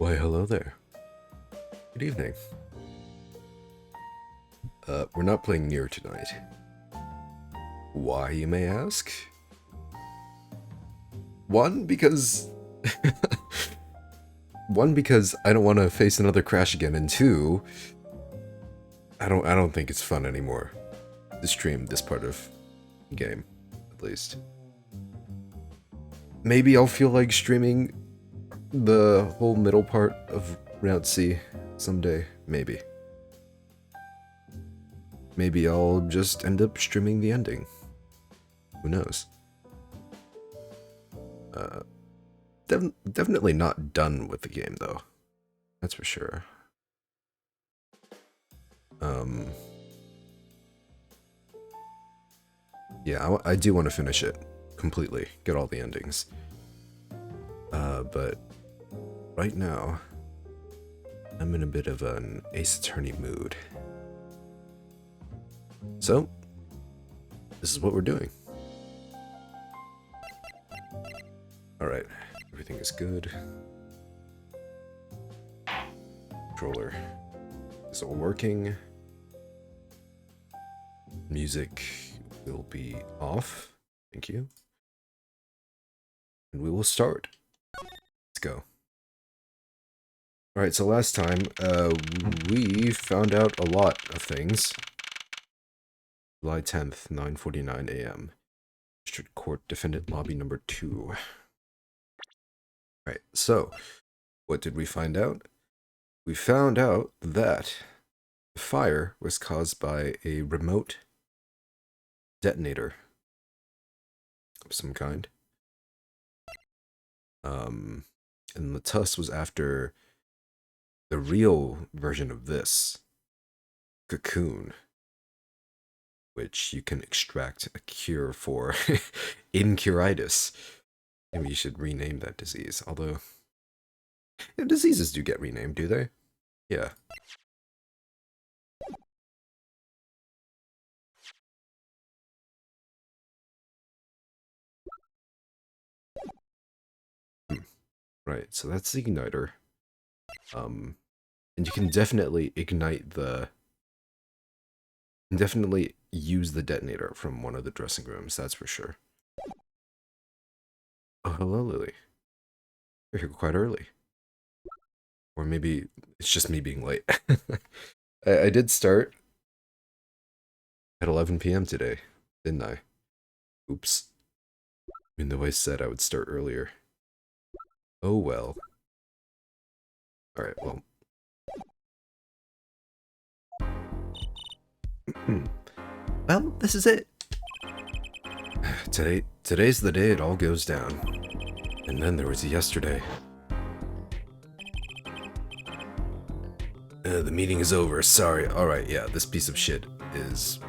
Why, hello there. Good evening. We're not playing Nier tonight. Why, you may ask? One, because... One, because I don't want to face another crash again, and two, I don't think it's fun anymore to stream this part of the game, at least. Maybe I'll feel like streaming the whole middle part of Route C someday, maybe. Maybe I'll just end up streaming the ending. Who knows? Definitely not done with the game, though. That's for sure. Yeah, I do want to finish it completely, get all the endings. But right now, I'm in a bit of an Ace Attorney mood. So, this is what we're doing. Alright, everything is good. Controller is all working. Music will be off. Thank you. And we will start. Let's go. Alright, so last time, we found out a lot of things. July 10th, 9:49 a.m. District Court Defendant Lobby number 2. Alright, so, what did we find out? We found out that the fire was caused by a remote detonator of some kind. And the tuss was after the real version of this, cocoon, which you can extract a cure for incuritis. Maybe you should rename that disease, although diseases do get renamed, do they? Yeah. Right, so that's the igniter. And you can definitely ignite the... Definitely use the detonator from one of the dressing rooms, that's for sure. Oh, hello, Lily. You're here quite early. Or maybe it's just me being late. I did start at 11 p.m. today, didn't I? Oops. Even though I said I would start earlier. Oh well. Alright, well. Well, this is it. Today's the day it all goes down. And then there was yesterday. The meeting is over, sorry. Alright, yeah, this piece of shit is...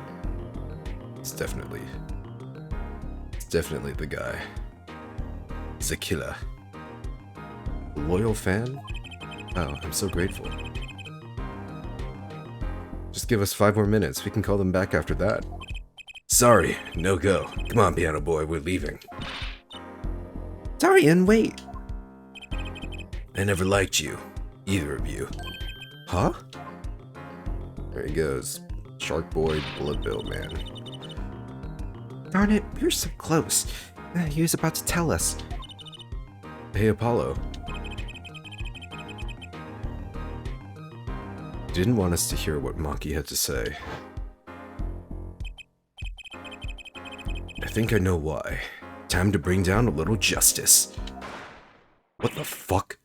It's definitely the guy. He's a killer. A loyal fan? Oh, I'm so grateful. Just give us 5 more minutes, we can call them back after that. Sorry, no go. Come on, piano boy, we're leaving. Darian, wait! I never liked you. Either of you. Huh? There he goes. Shark Boy, Blood Bill Man. Darn it, we were so close. He was about to tell us. Hey, Apollo. Didn't want us to hear what Monkey had to say. I think I know why. Time to bring down a little justice. What the fuck?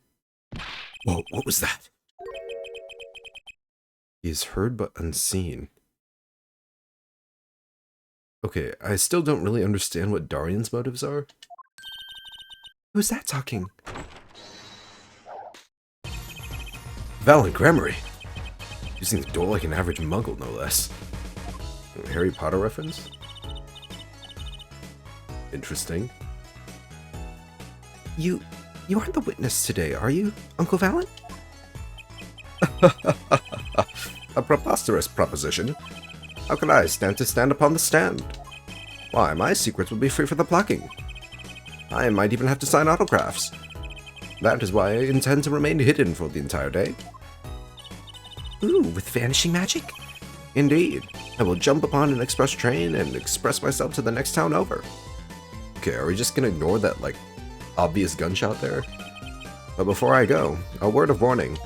Whoa, what was that? He is heard but unseen. Okay, I still don't really understand what Darian's motives are. Who's that talking? Valen Grammary! Using the door like an average muggle, no less. Harry Potter reference? Interesting. You aren't the witness today, are you, Uncle Valen? A preposterous proposition. How could I stand upon the stand? Why, my secrets would be free for the plucking. I might even have to sign autographs. That is why I intend to remain hidden for the entire day. Ooh, with vanishing magic? Indeed. I will jump upon an express train and express myself to the next town over. Okay, are we just gonna ignore that, like, obvious gunshot there? But before I go, a word of warning.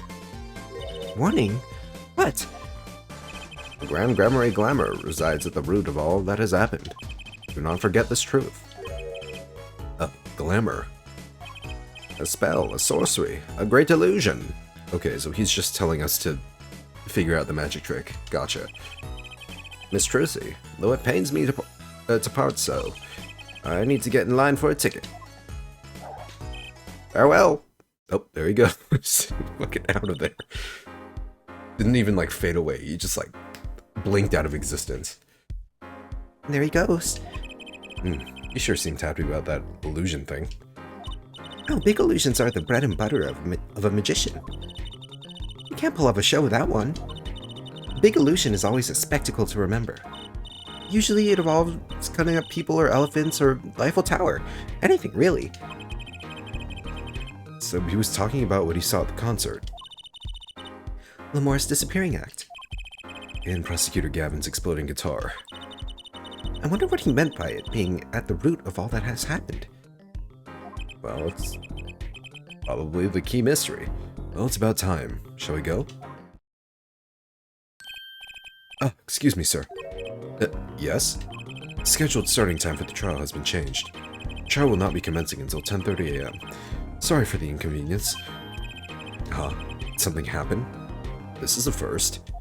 Warning? What? The Grand Grammary Glamour resides at the root of all that has happened. Do not forget this truth. Glamour. A spell, a sorcery, a great illusion. Okay, so he's just telling us to figure out the magic trick. Gotcha. Miss Trucy, though it pains me to part so, I need to get in line for a ticket. Farewell! Oh, there he goes. Fucking out of there. Didn't even, like, fade away. He just, like, blinked out of existence. There he goes. He sure seemed happy about that illusion thing. Oh, big illusions are the bread and butter of a magician. You can't pull off a show without one. A big illusion is always a spectacle to remember. Usually it involves cutting up people or elephants or the Eiffel Tower. Anything, really. So he was talking about what he saw at the concert. Lamore's disappearing act. And Prosecutor Gavin's exploding guitar. I wonder what he meant by it being at the root of all that has happened. Well, it's probably the key mystery. Well, it's about time. Shall we go? Excuse me, sir. Yes? Scheduled starting time for the trial has been changed. The trial will not be commencing until 10:30 a.m. Sorry for the inconvenience. Something happened? This is a first.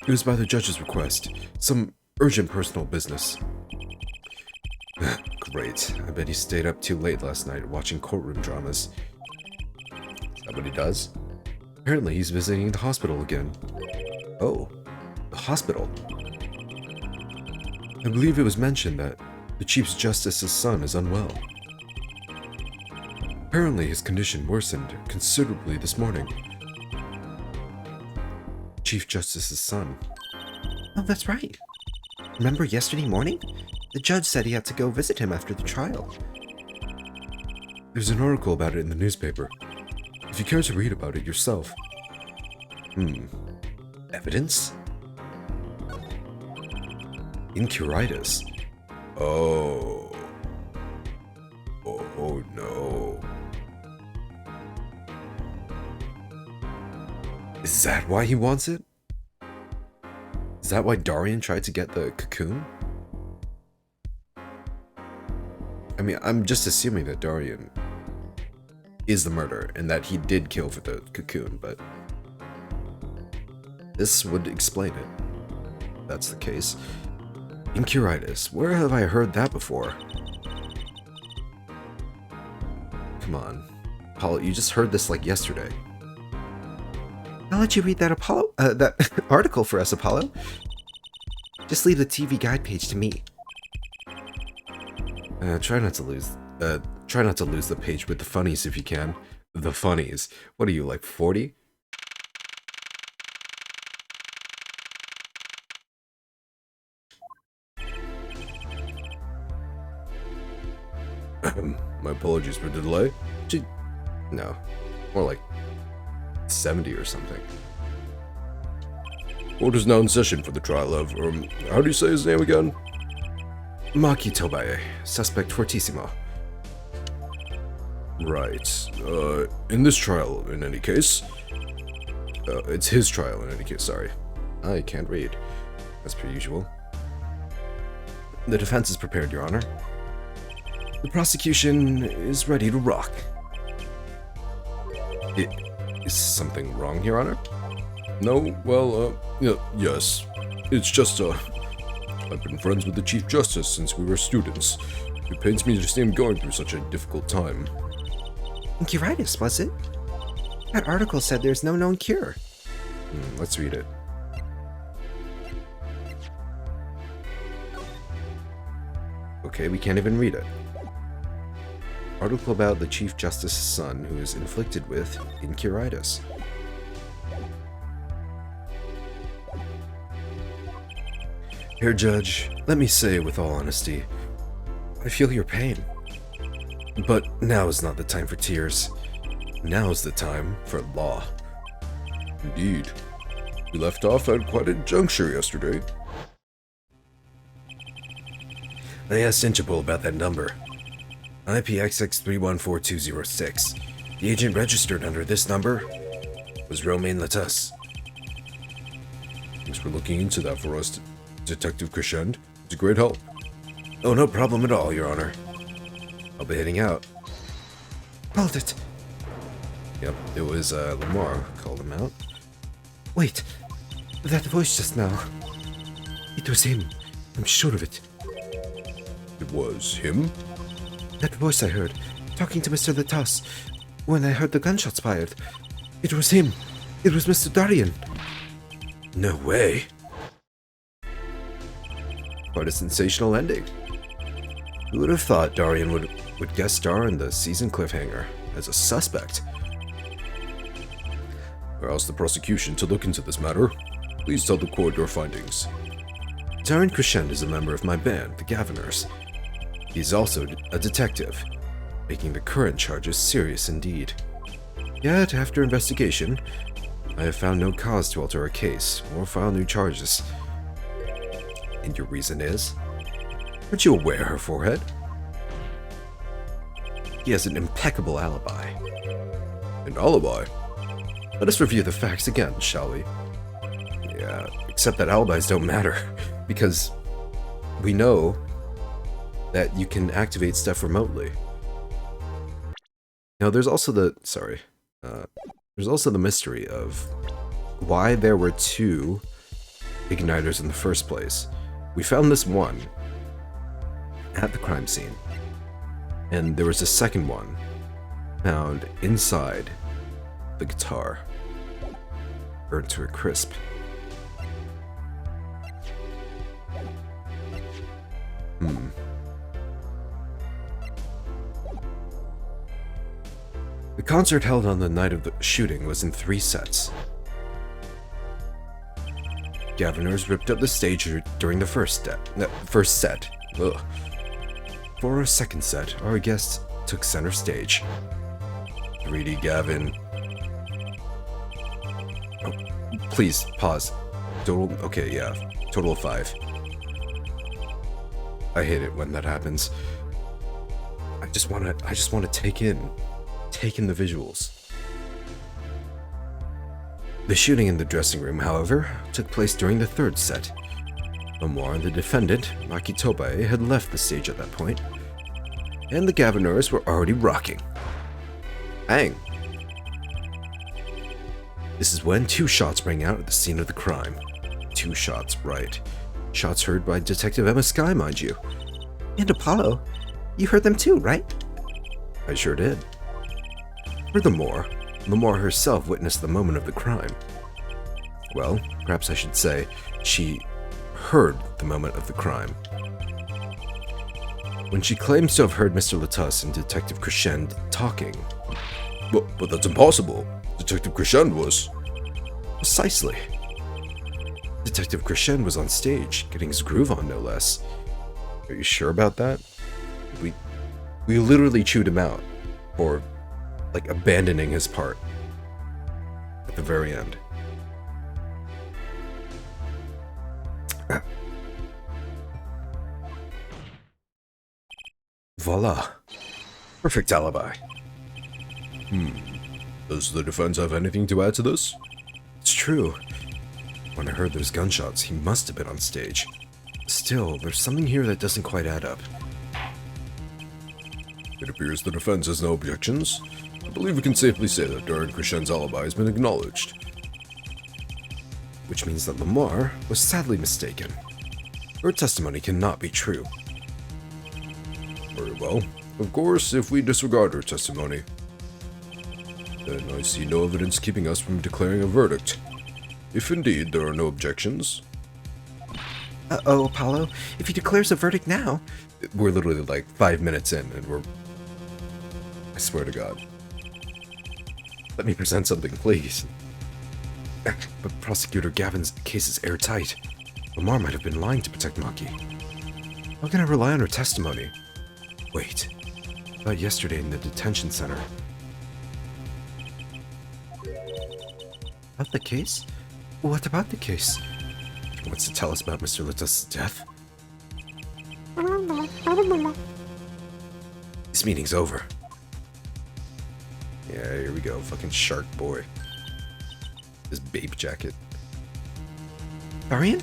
It was by the judge's request. Some urgent personal business. Great. I bet he stayed up too late last night watching courtroom dramas. Is that what he does? Apparently he's visiting the hospital again. Oh, the hospital. I believe it was mentioned that the Chief Justice's son is unwell. Apparently his condition worsened considerably this morning. Chief Justice's son. Oh, that's right. Remember yesterday morning? The judge said he had to go visit him after the trial. There's an article about it in the newspaper. If you care to read about it yourself. Evidence? Incuritis. Oh. Oh no. Is that why he wants it? Is that why Darian tried to get the cocoon? I mean, I'm just assuming that Darian is the murderer and that he did kill for the cocoon, but this would explain it. If that's the case. Incuritis. Where have I heard that before? Come on. Apollo, you just heard this like yesterday. I'll let you read that that article for us, Apollo. Just leave the TV guide page to me. Try not to lose the page with the funnies if you can. The funnies. What are you, like 40? My apologies for the delay. No, more like 70 or something. Court is now in session for the trial of, how do you say his name again? Maki Tobae, suspect fortissimo. Right. In this trial, in any case. It's his trial, in any case, sorry. I can't read. As per usual. The defense is prepared, Your Honor. The prosecution is ready to rock. Is something wrong, Your Honor? No, well, yes. It's just, I've been friends with the Chief Justice since we were students. It pains me to see him going through such a difficult time. Incuritis, was it? That article said there's no known cure. Let's read it. Okay, we can't even read it. Article about the Chief Justice's son who is inflicted with incuritis. Here, Judge, let me say with all honesty, I feel your pain. But now is not the time for tears. Now's the time for law. Indeed. We left off at quite a juncture yesterday. I asked Interpol about that number. IPXX314206. The agent registered under this number was Romain Latus. Thanks for looking into that for us, Detective Crescend. It's a great help. Oh, no problem at all, Your Honor. I'll be heading out. Hold it. Yep, it was Lamar who called him out. Wait, that voice just now. It was him. I'm sure of it. It was him? That voice I heard, talking to Mr. Latas, when I heard the gunshots fired. It was him. It was Mr. Darian. No way. Quite a sensational ending. Who would have thought Darian would guest star in the season cliffhanger as a suspect? I asked the prosecution to look into this matter. Please tell the court your findings. Darian Crescend is a member of my band, the Gaviners. He's also a detective, making the current charges serious indeed. Yet, after investigation, I have found no cause to alter our case or file new charges. And your reason is? Aren't you aware, her forehead? He has an impeccable alibi. An alibi? Let us review the facts again, shall we? Yeah, except that alibis don't matter, because we know that you can activate stuff remotely. Now, there's also the mystery of why there were two igniters in the first place. We found this one at the crime scene, and there was a second one found inside the guitar, burnt to a crisp. The concert held on the night of the shooting was in 3 sets. Gaviners ripped up the stage during the first set. Ugh. For our second set, our guests took center stage. 3D Gavin. Oh, please, pause. Okay, yeah. Total of 5. I hate it when that happens. I just wanna take in the visuals. The shooting in the dressing room, however, took place during the 3rd set. Lamar and the defendant, Maki Tobae, had left the stage at that point, and the Gaviners were already rocking. Bang! This is when 2 shots rang out at the scene of the crime. 2 shots, right. Shots heard by Detective Emma Skye, mind you. And Apollo, you heard them too, right? I sure did. Furthermore, Lamar herself witnessed the moment of the crime. Well, perhaps I should say, she heard the moment of the crime. When she claims to have heard Mr. Latus and Detective Crescend talking. But that's impossible. Detective Crescend was... Precisely. Detective Crescend was on stage, getting his groove on, no less. Are you sure about that? We literally chewed him out for, like, abandoning his part at the very end. Voila. Perfect alibi. Does the defense have anything to add to this? It's true. When I heard those gunshots, he must have been on stage. Still, there's something here that doesn't quite add up. It appears the defense has no objections. I believe we can safely say that Darian Crescend's alibi has been acknowledged. Which means that Lamar was sadly mistaken. Her testimony cannot be true. Very well. Of course, if we disregard her testimony, then I see no evidence keeping us from declaring a verdict. If indeed there are no objections... Uh-oh, Apollo. If he declares a verdict now... We're literally like 5 minutes in, and we're... I swear to God. Let me present something, please. But Prosecutor Gavin's case is airtight. Lamar might have been lying to protect Maki. How can I rely on her testimony? Wait. About yesterday in the detention center. About the case? What about the case? He wants to tell us about Mr. Litus's death? This meeting's over. Yeah, here we go. Fucking shark boy. This babe jacket. Varian?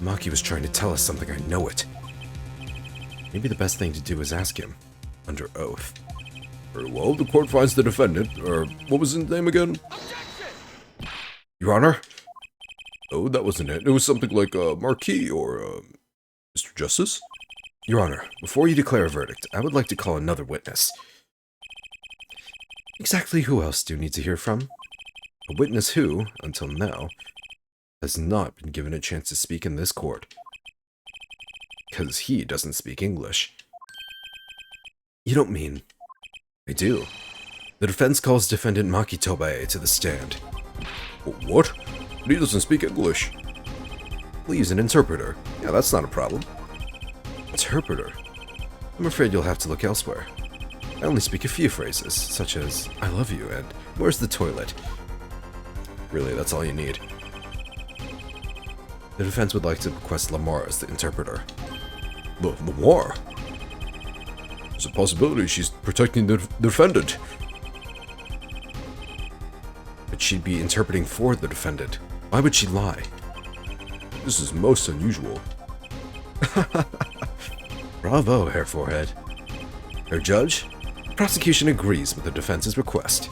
Maki was trying to tell us something, I know it. Maybe the best thing to do is ask him. Under oath. Very well, the court finds the defendant, or what was his name again? Your Honor? Oh, that wasn't it. It was something like, Marquis, or, Mr. Justice? Your Honor, before you declare a verdict, I would like to call another witness. Exactly who else do you need to hear from? A witness who, until now, has not been given a chance to speak in this court. Because he doesn't speak English. You don't mean... I do. The defense calls defendant Maki Tobae to the stand. What? He doesn't speak English. We'll use an interpreter. Yeah, that's not a problem. Interpreter? I'm afraid you'll have to look elsewhere. I only speak a few phrases, such as, I love you, and where's the toilet? Really, that's all you need. The defense would like to request Lamar as the interpreter. Lamar? There's a possibility she's protecting the defendant. But she'd be interpreting for the defendant. Why would she lie? This is most unusual. Bravo, Hair Forehead. Herr Judge, the prosecution agrees with the defense's request.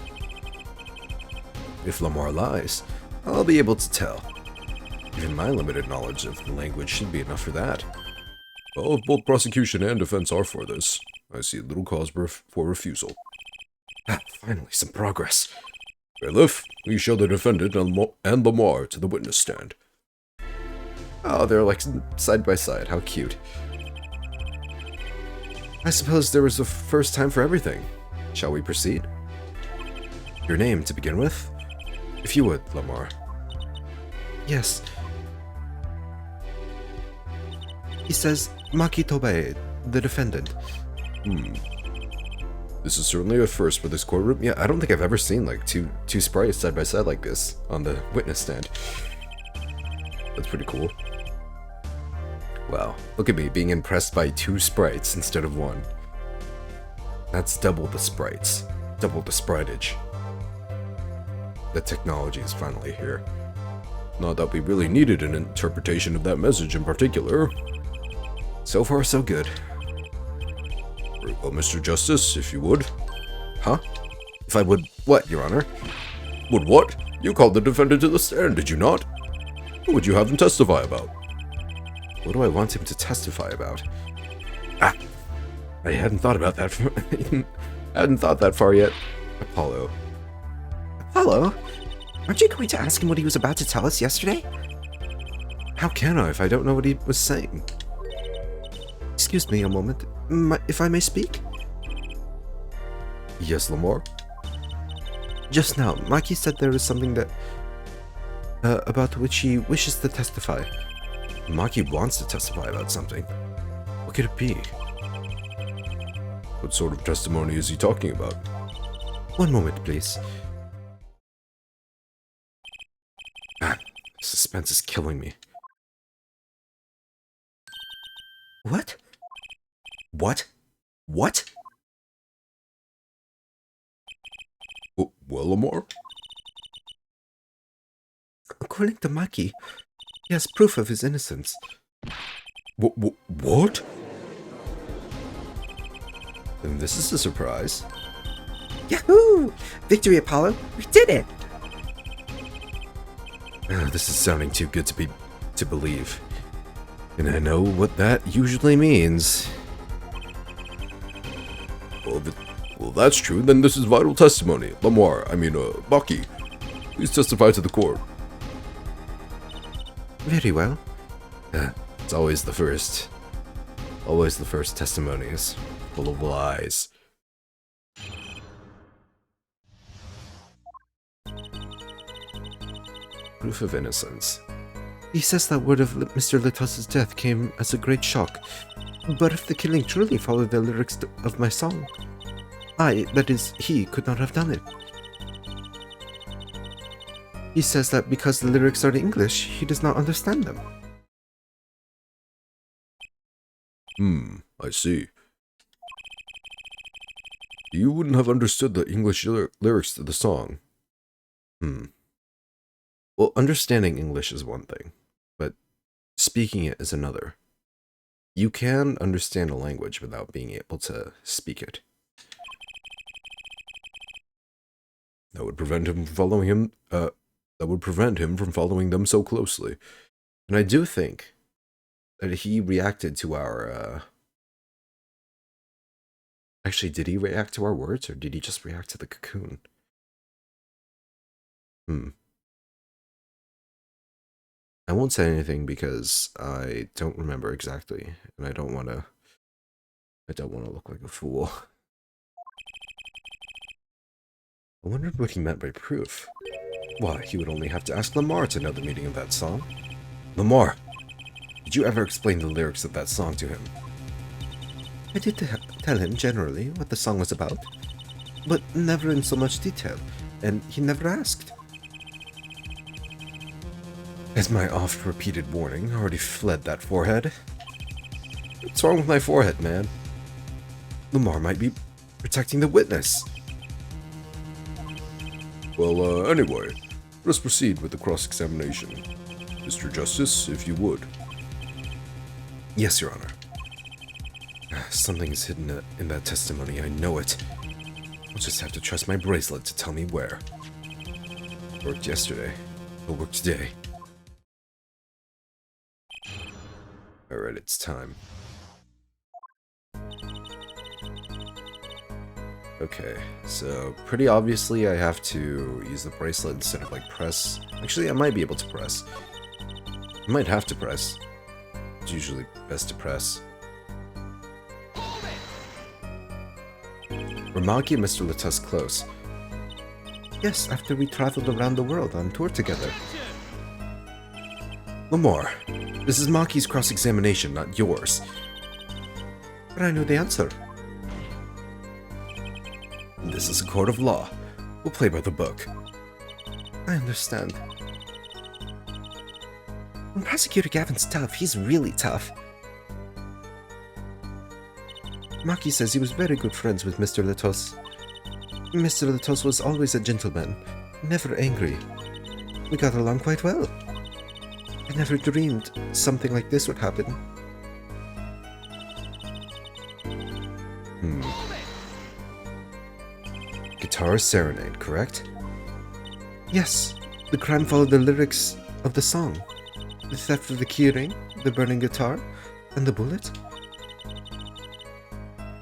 If Lamar lies, I'll be able to tell. Even my limited knowledge of the language should be enough for that. Well, if both prosecution and defense are for this, I see little cause for refusal. Ah, finally, some progress. Bailiff, please show the defendant and Lamar to the witness stand. Oh, they're like side by side. How cute. I suppose there was a first time for everything. Shall we proceed? Your name, to begin with? If you would, Lamar. Yes. He says Maki Tobae, the defendant. This is certainly a first for this courtroom. Yeah, I don't think I've ever seen like two sprites side by side like this on the witness stand. That's pretty cool. Wow, look at me being impressed by 2 sprites instead of 1. That's double the sprites. Double the spritage. The technology is finally here. Not that we really needed an interpretation of that message in particular. So far, so good. Very well, Mr. Justice, if you would. Huh? If I would what, Your Honor? Would what? You called the defendant to the stand, did you not? What would you have him testify about? What do I want him to testify about? Ah! I hadn't thought about that. I hadn't thought that far yet. Apollo. Apollo? Aren't you going to ask him what he was about to tell us yesterday? How can I if I don't know what he was saying? Excuse me a moment. If I may speak? Yes, Lamar? Just now, Maki said there is something that... about which he wishes to testify. Maki wants to testify about something. What could it be? What sort of testimony is he talking about? One moment, please. Ah, suspense is killing me. What? What? What? Well, Lamar? According to Maki, he has proof of his innocence. What? Then this is a surprise. Yahoo! Victory, Apollo! We did it! This is sounding too good to believe. And I know what that usually means. Well, that's true. Then this is vital testimony. Maki, please testify to the court. Very well. It's always the first. Always the first testimonies. Full of lies. Proof of innocence. He says that word of Mr. Litus's death came as a great shock. But if the killing truly followed the lyrics of my song, That is, he could not have done it. He says that because the lyrics are in English, he does not understand them. I see. You wouldn't have understood the English lyrics to the song. Well, understanding English is one thing, but speaking it is another. You can understand a language without being able to speak it. That would prevent him from following them so closely. And I do think that he reacted to our, Actually, did he react to our words, or did he just react to the cocoon? I won't say anything because I don't remember exactly, and I don't want to look like a fool. I wondered what he meant by proof. Why, he would only have to ask Lamar to know the meaning of that song. Lamar, did you ever explain the lyrics of that song to him? I did tell him generally what the song was about, but never in so much detail, and he never asked. Has my oft-repeated warning already fled that forehead? What's wrong with my forehead, man? Lamar might be protecting the witness. Well, anyway, let us proceed with the cross-examination. Mr. Justice, if you would. Yes, Your Honor. Something is hidden in that testimony, I know it. I'll just have to trust my bracelet to tell me where. Worked yesterday. It'll work today. Alright, it's time. Okay, so pretty obviously I have to use the bracelet instead of like press. Actually, I might be able to press. I might have to press. It's usually best to press. Were Maki and Mr. Latus close? Yes, after we traveled around the world on tour together. Lamar, this is Maki's cross-examination, not yours. But I know the answer. This is a court of law. We'll play by the book. I understand. When Prosecutor Gavin's tough, he's really tough. Maki says he was very good friends with Mr. Latos. Mr. Latos was always a gentleman, never angry. We got along quite well. I never dreamed something like this would happen. Guitar Serenade, correct? Yes, the crime followed the lyrics of the song. The theft of the keyring, the burning guitar, and the bullet.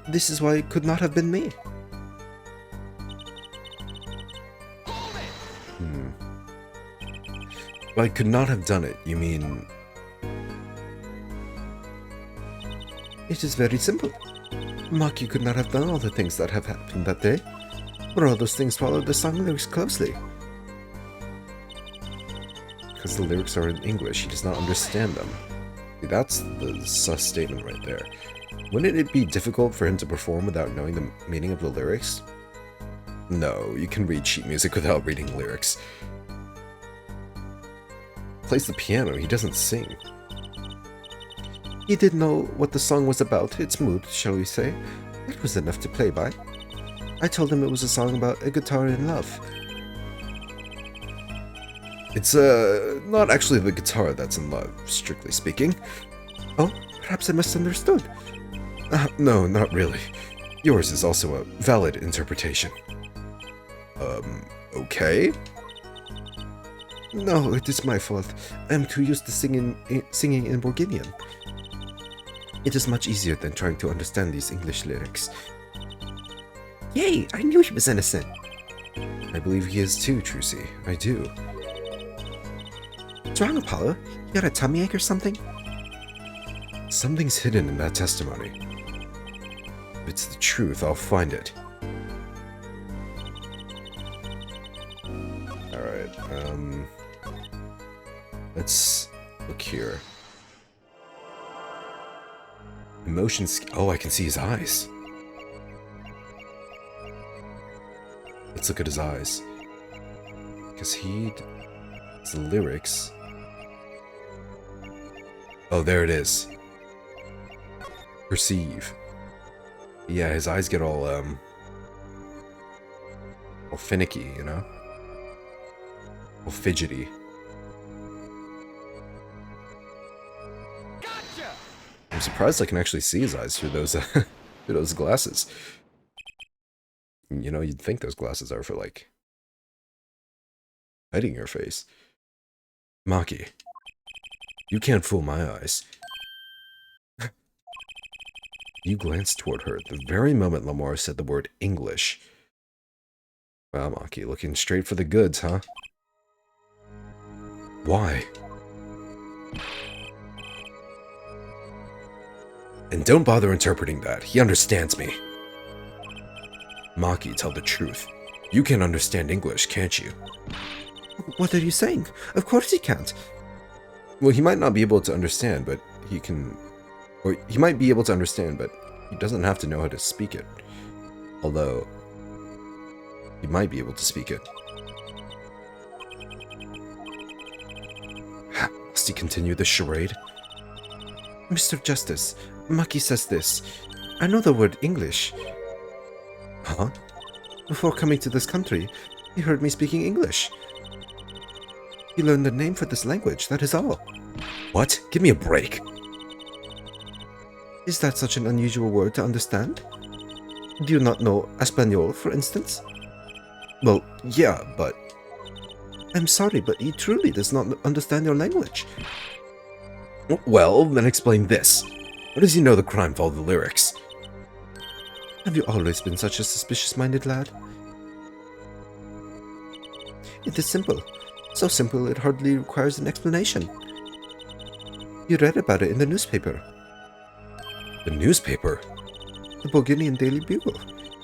This is why it could not have been me. I could not have done it, you mean... It is very simple. Maki could not have done all the things that have happened that day, but all those things followed the song lyrics closely. Because the lyrics are in English, he does not understand them. See, that's the sus statement right there. Wouldn't it be difficult for him to perform without knowing the meaning of the lyrics? No, you can read sheet music without reading lyrics. Plays the piano, he doesn't sing. He did know what the song was about, its mood, shall we say. It was enough to play by. I told him it was a song about a guitar in love. It's, not actually the guitar that's in love, strictly speaking. Oh, perhaps I misunderstood. No, not really. Yours is also a valid interpretation. Okay? No, it is my fault. I am too used to singing in Borginian. It is much easier than trying to understand these English lyrics. Yay! I knew he was innocent! I believe he is too, Trucy. I do. What's wrong, Apollo? You got a tummy ache or something? Something's hidden in that testimony. If it's the truth, I'll find it. Alright, let's look here. Emotions. Oh, I can see his eyes. Let's look at his eyes. Because it's the lyrics. Oh, there it is. Perceive. Yeah, his eyes get all finicky, you know? All fidgety. Gotcha! I'm surprised I can actually see his eyes through those through those glasses. You know, you'd think those glasses are for, like, hiding your face. Maki, you can't fool my eyes. You glanced toward her at the very moment Lamar said the word English. Wow, Maki, looking straight for the goods, huh? Why? And don't bother interpreting that. He understands me. Maki, tell the truth. You can understand English, can't you? What are you saying? Of course he can't. Well, he might not be able to understand, but he can... Or he might be able to understand, but he doesn't have to know how to speak it. Although, he might be able to speak it. Must he continue the charade? Mr. Justice, Maki says this. I know the word English. Huh? Before coming to this country, he heard me speaking English. He learned the name for this language, that is all. What? Give me a break. Is that such an unusual word to understand? Do you not know Espanol, for instance? Well, yeah, but... I'm sorry, but he truly does not understand your language. Well, then explain this. How does he know the crime for all the lyrics? Have you always been such a suspicious-minded lad? It is simple. So simple it hardly requires an explanation. You read about it in the newspaper. The newspaper? The Bulgarian Daily Bugle.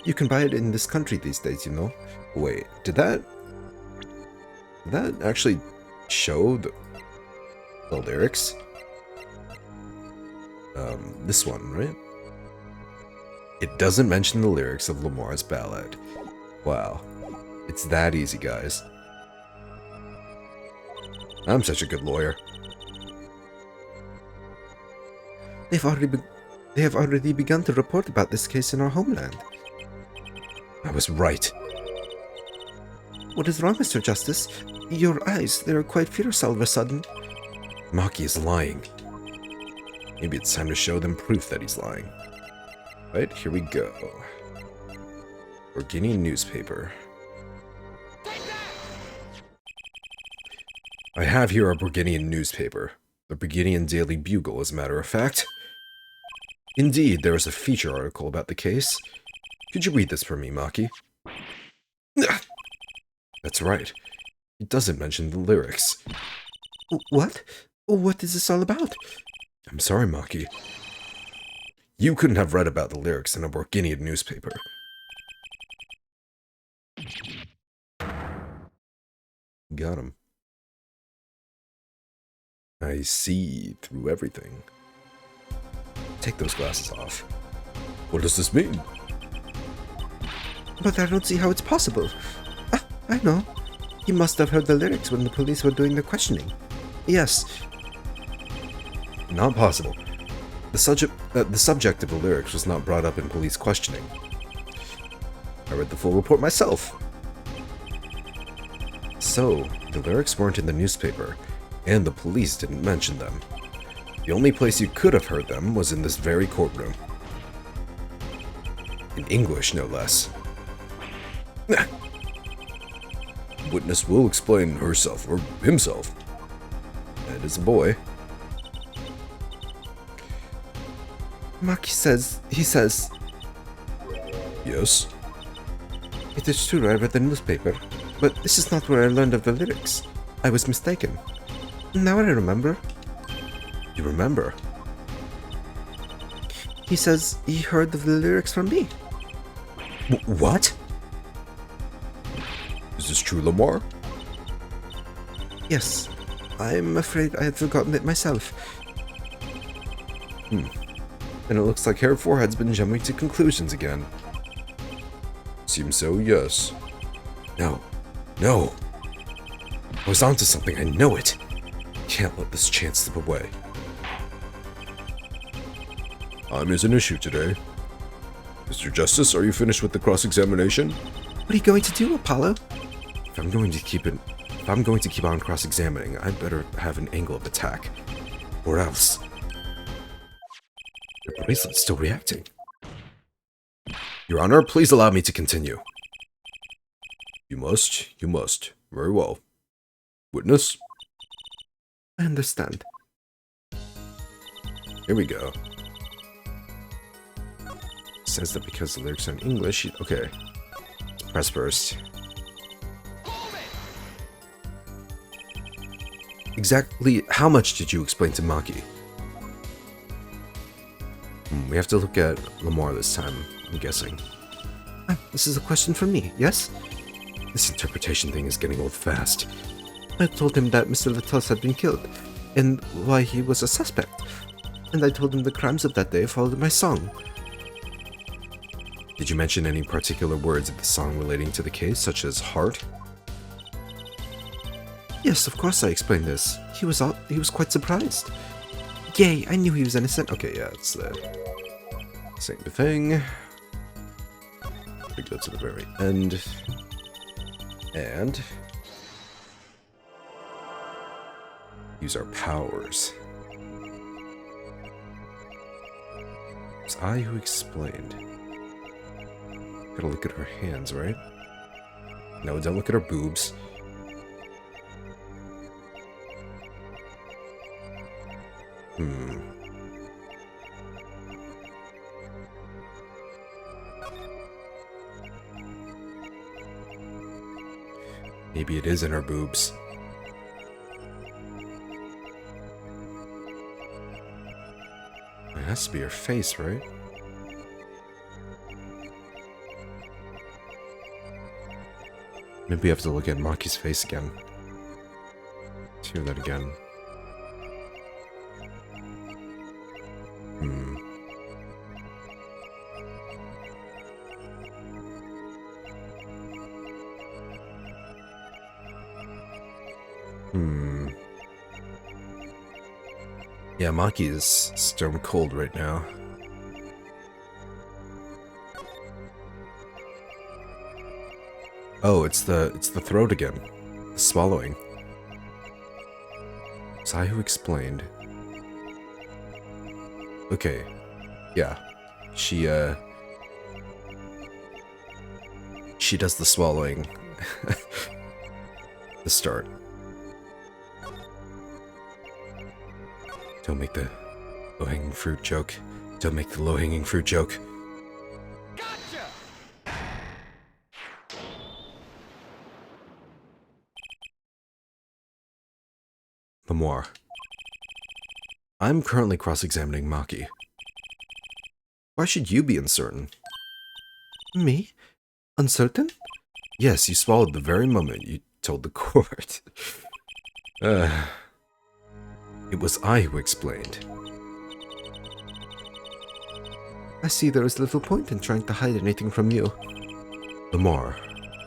You can buy it in this country these days, you know. Wait, did that actually show the lyrics? This one, right? It doesn't mention the lyrics of Lamar's ballad. Wow. It's that easy, guys. I'm such a good lawyer. They have already begun to report about this case in our homeland. I was right. What is wrong, Mr. Justice? Your eyes, they're quite fierce all of a sudden. Maki is lying. Maybe it's time to show them proof that he's lying. Right, here we go. Burgundian newspaper. I have here a Burgundian newspaper. The Burgundian Daily Bugle, as a matter of fact. Indeed, there is a feature article about the case. Could you read this for me, Maki? That's right. It doesn't mention the lyrics. What? What is this all about? I'm sorry, Maki. You couldn't have read about the lyrics in a Burgundian newspaper. Got him. I see through everything. Take those glasses off. What does this mean? But I don't see how it's possible. Ah, I know. He must have heard the lyrics when the police were doing their questioning. Yes. Not possible. The subject of the lyrics was not brought up in police questioning. I read the full report myself. So, the lyrics weren't in the newspaper, and the police didn't mention them. The only place you could have heard them was in this very courtroom. In English, no less. Witness will explain herself, or himself. That is a boy. Maki says, Yes? It is true I read the newspaper, but this is not where I learned of the lyrics. I was mistaken. Now I remember. You remember? He says he heard of the lyrics from me. What? Is this true, Lamar? Yes. I'm afraid I had forgotten it myself. And it looks like Herr Forehead's been jumping to conclusions again. Seems so, yes. No. No! I was onto something, I know it! Can't let this chance slip away. Time is an issue today. Mr. Justice, are you finished with the cross-examination? What are you going to do, Apollo? If I'm going to keep on cross-examining, I'd better have an angle of attack. Or else... Your bracelet's still reacting. Your Honor, please allow me to continue. You must. You must. Very well. Witness? I understand. Here we go. Says that because the lyrics are in English, okay. Let's press first. Exactly how much did you explain to Maki? We have to look at Lamar this time, I'm guessing. This is a question for me, yes? This interpretation thing is getting old fast. I told him that Mr. Latos had been killed, and why he was a suspect. And I told him the crimes of that day followed my song. Did you mention any particular words of the song relating to the case, such as heart? Yes, of course I explained this. He was quite surprised. Yay, I knew he was innocent. Okay, yeah, it's the same thing. We go to the very end. And use our powers. It's I who explained. Gotta look at her hands, right? No, don't look at her boobs. Maybe it is in her boobs. It has to be her face, right? Maybe I have to look at Maki's face again. Let's hear that again. Yeah, Maki is stone cold right now. Oh, it's the throat again. The swallowing. It's I who explained. Okay. Yeah. She does the swallowing. The start. Don't make the low-hanging fruit joke. Don't make the low-hanging fruit joke. Gotcha! Lamar. I'm currently cross-examining Maki. Why should you be uncertain? Me? Uncertain? Yes, you swallowed the very moment you told the court. It was I who explained. I see there is little point in trying to hide anything from you. Lamar,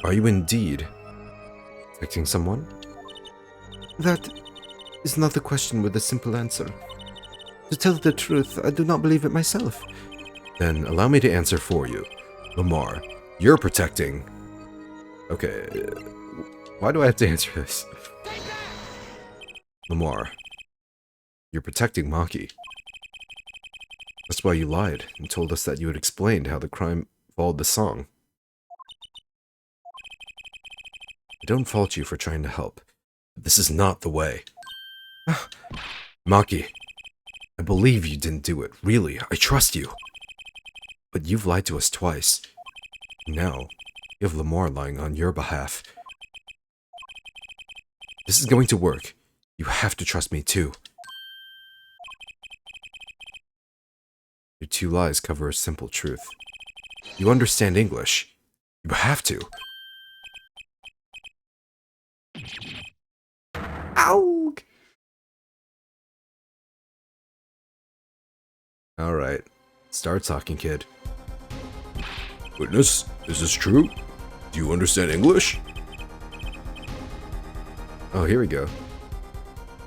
are you indeed protecting someone? That is not the question with a simple answer. To tell the truth, I do not believe it myself. Then allow me to answer for you. Lamar, you're protecting... Okay, why do I have to answer this? Lamar, you're protecting Maki. That's why you lied and told us that you had explained how the crime followed the song. I don't fault you for trying to help, but this is not the way. Maki, I believe you didn't do it. Really, I trust you. But you've lied to us twice. Now, you have Lamar lying on your behalf. This is going to work. You have to trust me too. Your two lies cover a simple truth. You understand English. You have to. Ow! Alright. Start talking, kid. Witness, is this true? Do you understand English? Oh, here we go.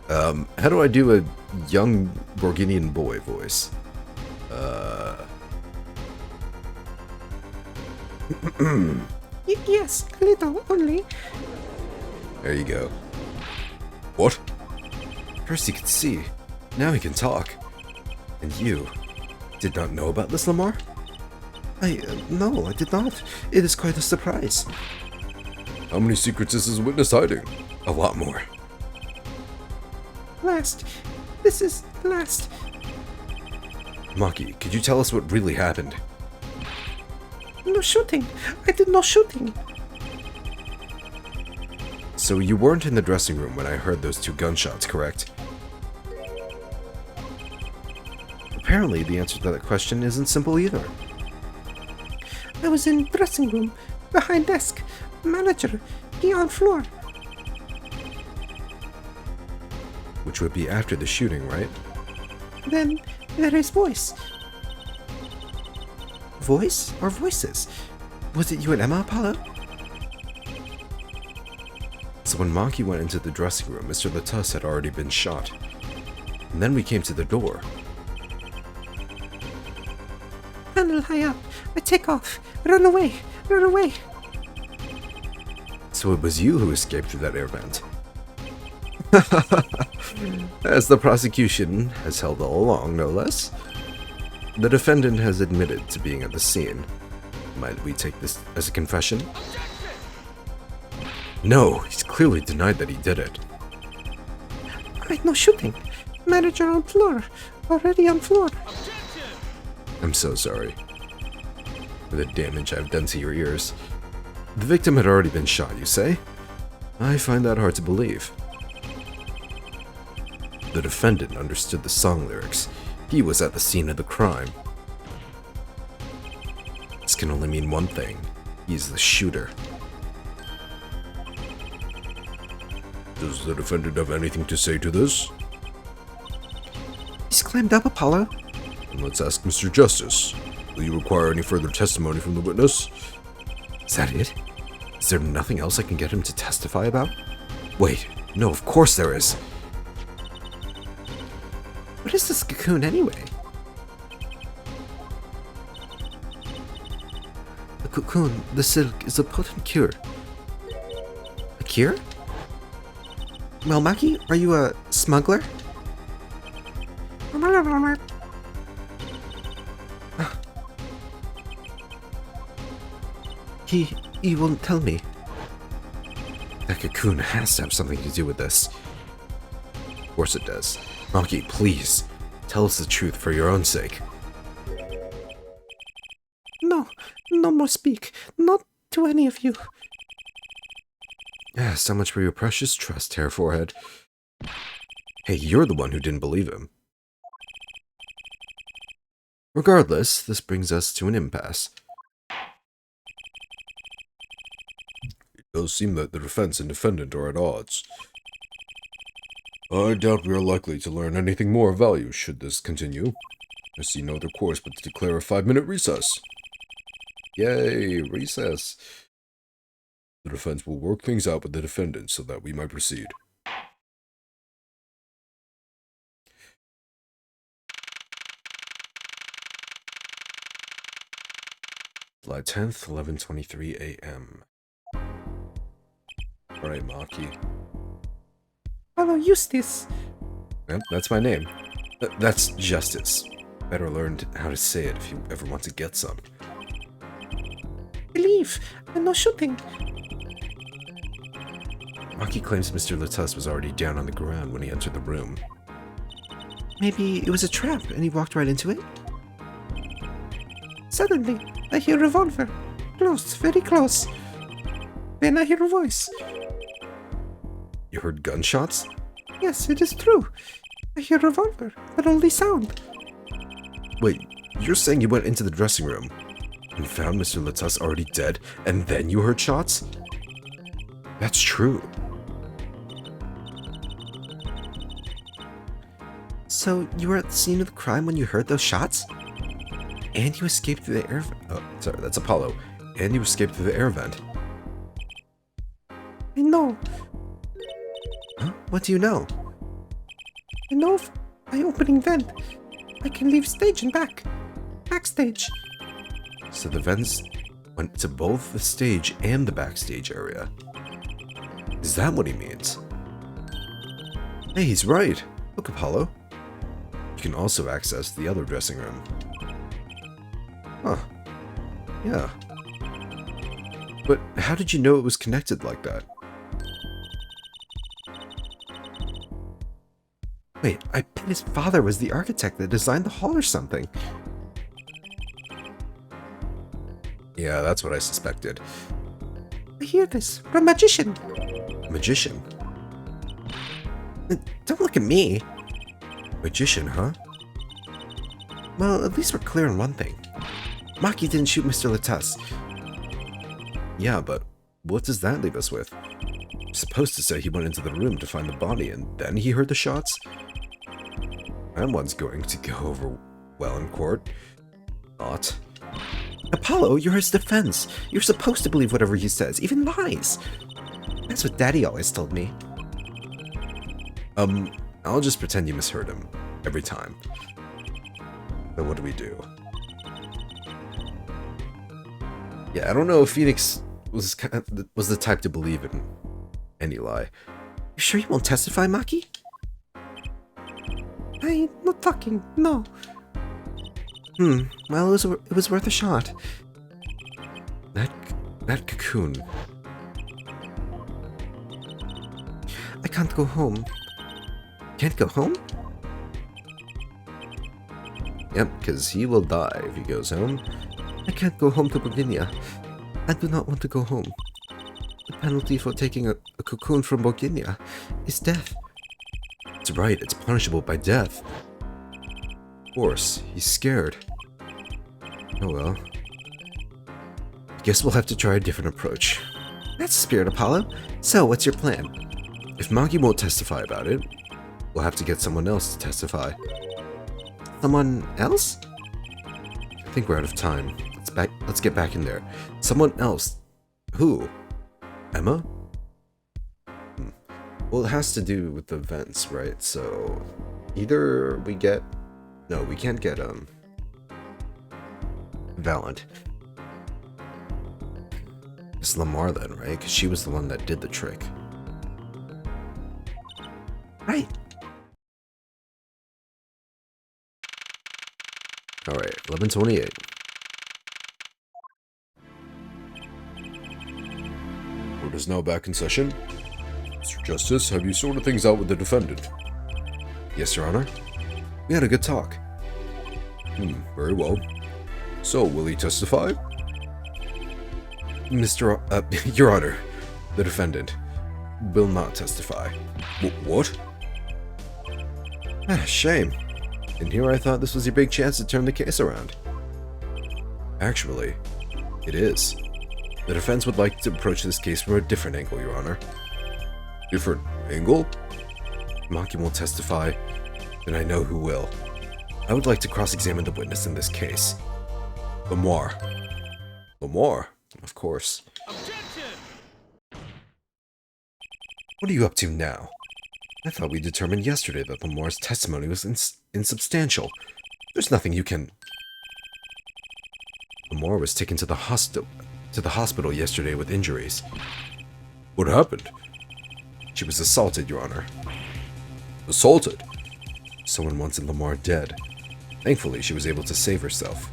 How do I do a young Borginian boy voice? Yes, a little only. There you go. What? First he could see, now he can talk. And you did not know about this, Lamar? No, I did not. It is quite a surprise. How many secrets is this witness hiding? A lot more. Last. This is last. Maki, could you tell us what really happened? No shooting. I did no shooting. So you weren't in the dressing room when I heard those 2 gunshots, correct? Apparently, the answer to that question isn't simple either. I was in dressing room, behind desk, manager, he on floor. Which would be after the shooting, right? Then there is voice. Voice or voices? Was it you and Emma, Apollo? So when Maki went into the dressing room, Mr. Latus had already been shot. And then we came to the door. Panel high up. I take off. Run away. Run away. So it was you who escaped through that air vent. As the prosecution has held all along, no less. The defendant has admitted to being at the scene. Might we take this as a confession? No, he's clearly denied that he did it. I no shooting. Manager on floor. Already on floor. I'm so sorry for the damage I've done to your ears. The victim had already been shot, you say? I find that hard to believe. The defendant understood the song lyrics. He was at the scene of the crime. This can only mean one thing. He's the shooter. Does the defendant have anything to say to this? He's climbed up, Apollo. And let's ask Mr. Justice. Will you require any further testimony from the witness? Is that it? Is there nothing else I can get him to testify about? Wait, no, of course there is. What is this cocoon anyway? The cocoon, the silk, is a potent cure. A cure? Well, Maki, are you a smuggler? He won't tell me. That cocoon has to have something to do with this. Of course it does. Maki, please, tell us the truth for your own sake. No, no more speak. Not to any of you. Yeah, so much for your precious trust, Hair Forehead. Hey, you're the one who didn't believe him. Regardless, this brings us to an impasse. It does seem that the defense and defendant are at odds. I doubt we are likely to learn anything more of value should this continue. I see no other course but to declare a 5-minute recess. Yay, recess. The defense will work things out with the defendant so that we might proceed. July 10th, 11:23 a.m. Alright, Maki. Hello, Eustace. Yep, that's my name. That's Justice. Better learn how to say it if you ever want to get some. Leave. I'm not shooting. Maki claims Mr. Latus was already down on the ground when he entered the room. Maybe it was a trap and he walked right into it? Suddenly, I hear a revolver. Close, very close. Then I hear a voice. You heard gunshots? Yes, it is true. I hear a revolver, but only sound. Wait, you're saying you went into the dressing room and found Mr. Latus already dead, and then you heard shots? That's true. So, you were at the scene of the crime when you heard those shots? And you escaped through the air vent? Oh, sorry, that's Apollo. And you escaped through the air vent. I know. What do you know? I know by opening vent, I can leave stage and backstage. So the vents went to both the stage and the backstage area. Is that what he means? Hey, he's right. Look, Apollo. You can also access the other dressing room. Huh. Yeah. But how did you know it was connected like that? Wait, I bet his father was the architect that designed the hall or something. Yeah, that's what I suspected. I hear this from a magician. Magician? Don't look at me. Magician, huh? Well, at least we're clear on one thing. Maki didn't shoot Mr. Latas. Yeah, but what does that leave us with? You're supposed to say he went into the room to find the body and then he heard the shots? That one's going to go over well in court. Not. Apollo, you're his defense. You're supposed to believe whatever he says, even lies. That's what Daddy always told me. I'll just pretend you misheard him. Every time. Then what do we do? Yeah, I don't know if Phoenix was the type to believe in any lie. You sure you won't testify, Maki? I'm not talking, no. Well, it was worth a shot. That cocoon. I can't go home. Can't go home? Yep, because he will die if he goes home. I can't go home to Boginia. I do not want to go home. The penalty for taking a cocoon from Boginia is death. That's right, it's punishable by death. Of course, he's scared. Oh well. I guess we'll have to try a different approach. That's the spirit, Apollo. So, what's your plan? If Maki won't testify about it, we'll have to get someone else to testify. Someone else? I think we're out of time. Let's get back in there. Someone else. Who? Emma? Well, it has to do with the events, right? So either we get... No, we can't get, Valent. It's Lamar then, right? Because she was the one that did the trick. Right. Alright, 11:28. Court is now back in session. Mr. Justice, have you sorted things out with the defendant? Yes, Your Honor. We had a good talk. Very well. So, will he testify? Your Honor, the defendant will not testify. What? Shame. And here I thought this was your big chance to turn the case around. Actually, it is. The defense would like to approach this case from a different angle, Your Honor. Different angle? Maki won't testify, then I know who will. I would like to cross-examine the witness in this case. Lamar. Lamar? Of course. Objection! What are you up to now? I thought we determined yesterday that Lamar's testimony was insubstantial. There's nothing you can... Lamar was taken to the hospital yesterday with injuries. What happened? She was assaulted, Your Honor. Assaulted? Someone wanted Lamar dead. Thankfully, she was able to save herself.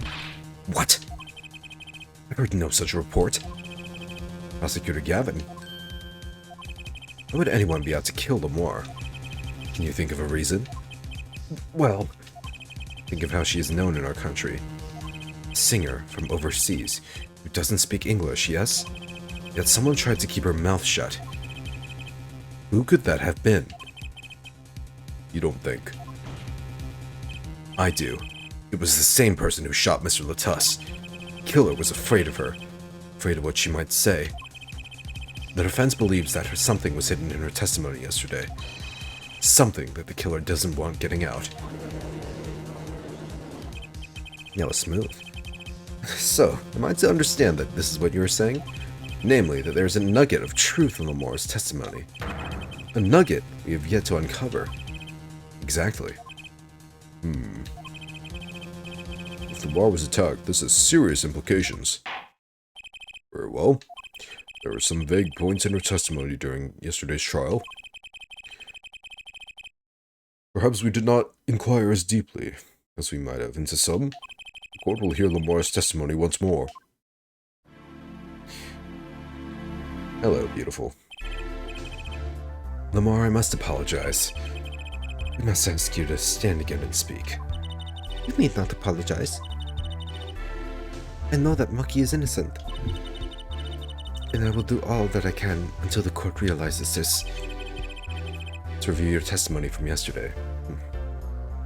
What? I heard no such report. Prosecutor Gavin. Why would anyone be out to kill Lamar? Can you think of a reason? Well, think of how she is known in our country. A singer from overseas who doesn't speak English, yes? Yet someone tried to keep her mouth shut. Who could that have been? You don't think? I do. It was the same person who shot Mr. Latus. The killer was afraid of her, afraid of what she might say. The defense believes that something was hidden in her testimony yesterday. Something that the killer doesn't want getting out. That was smooth. So, am I to understand that this is what you were saying? Namely, that there is a nugget of truth in Lamar's testimony. A nugget we have yet to uncover. Exactly. If the bar was attacked, this has serious implications. Very well. There were some vague points in her testimony during yesterday's trial. Perhaps we did not inquire as deeply as we might have into some. The court will hear Lamar's testimony once more. Hello, beautiful. Lamar, I must apologize. We must ask you to stand again and speak. You need not apologize. I know that Maki is innocent. And I will do all that I can until the court realizes this. To review your testimony from yesterday.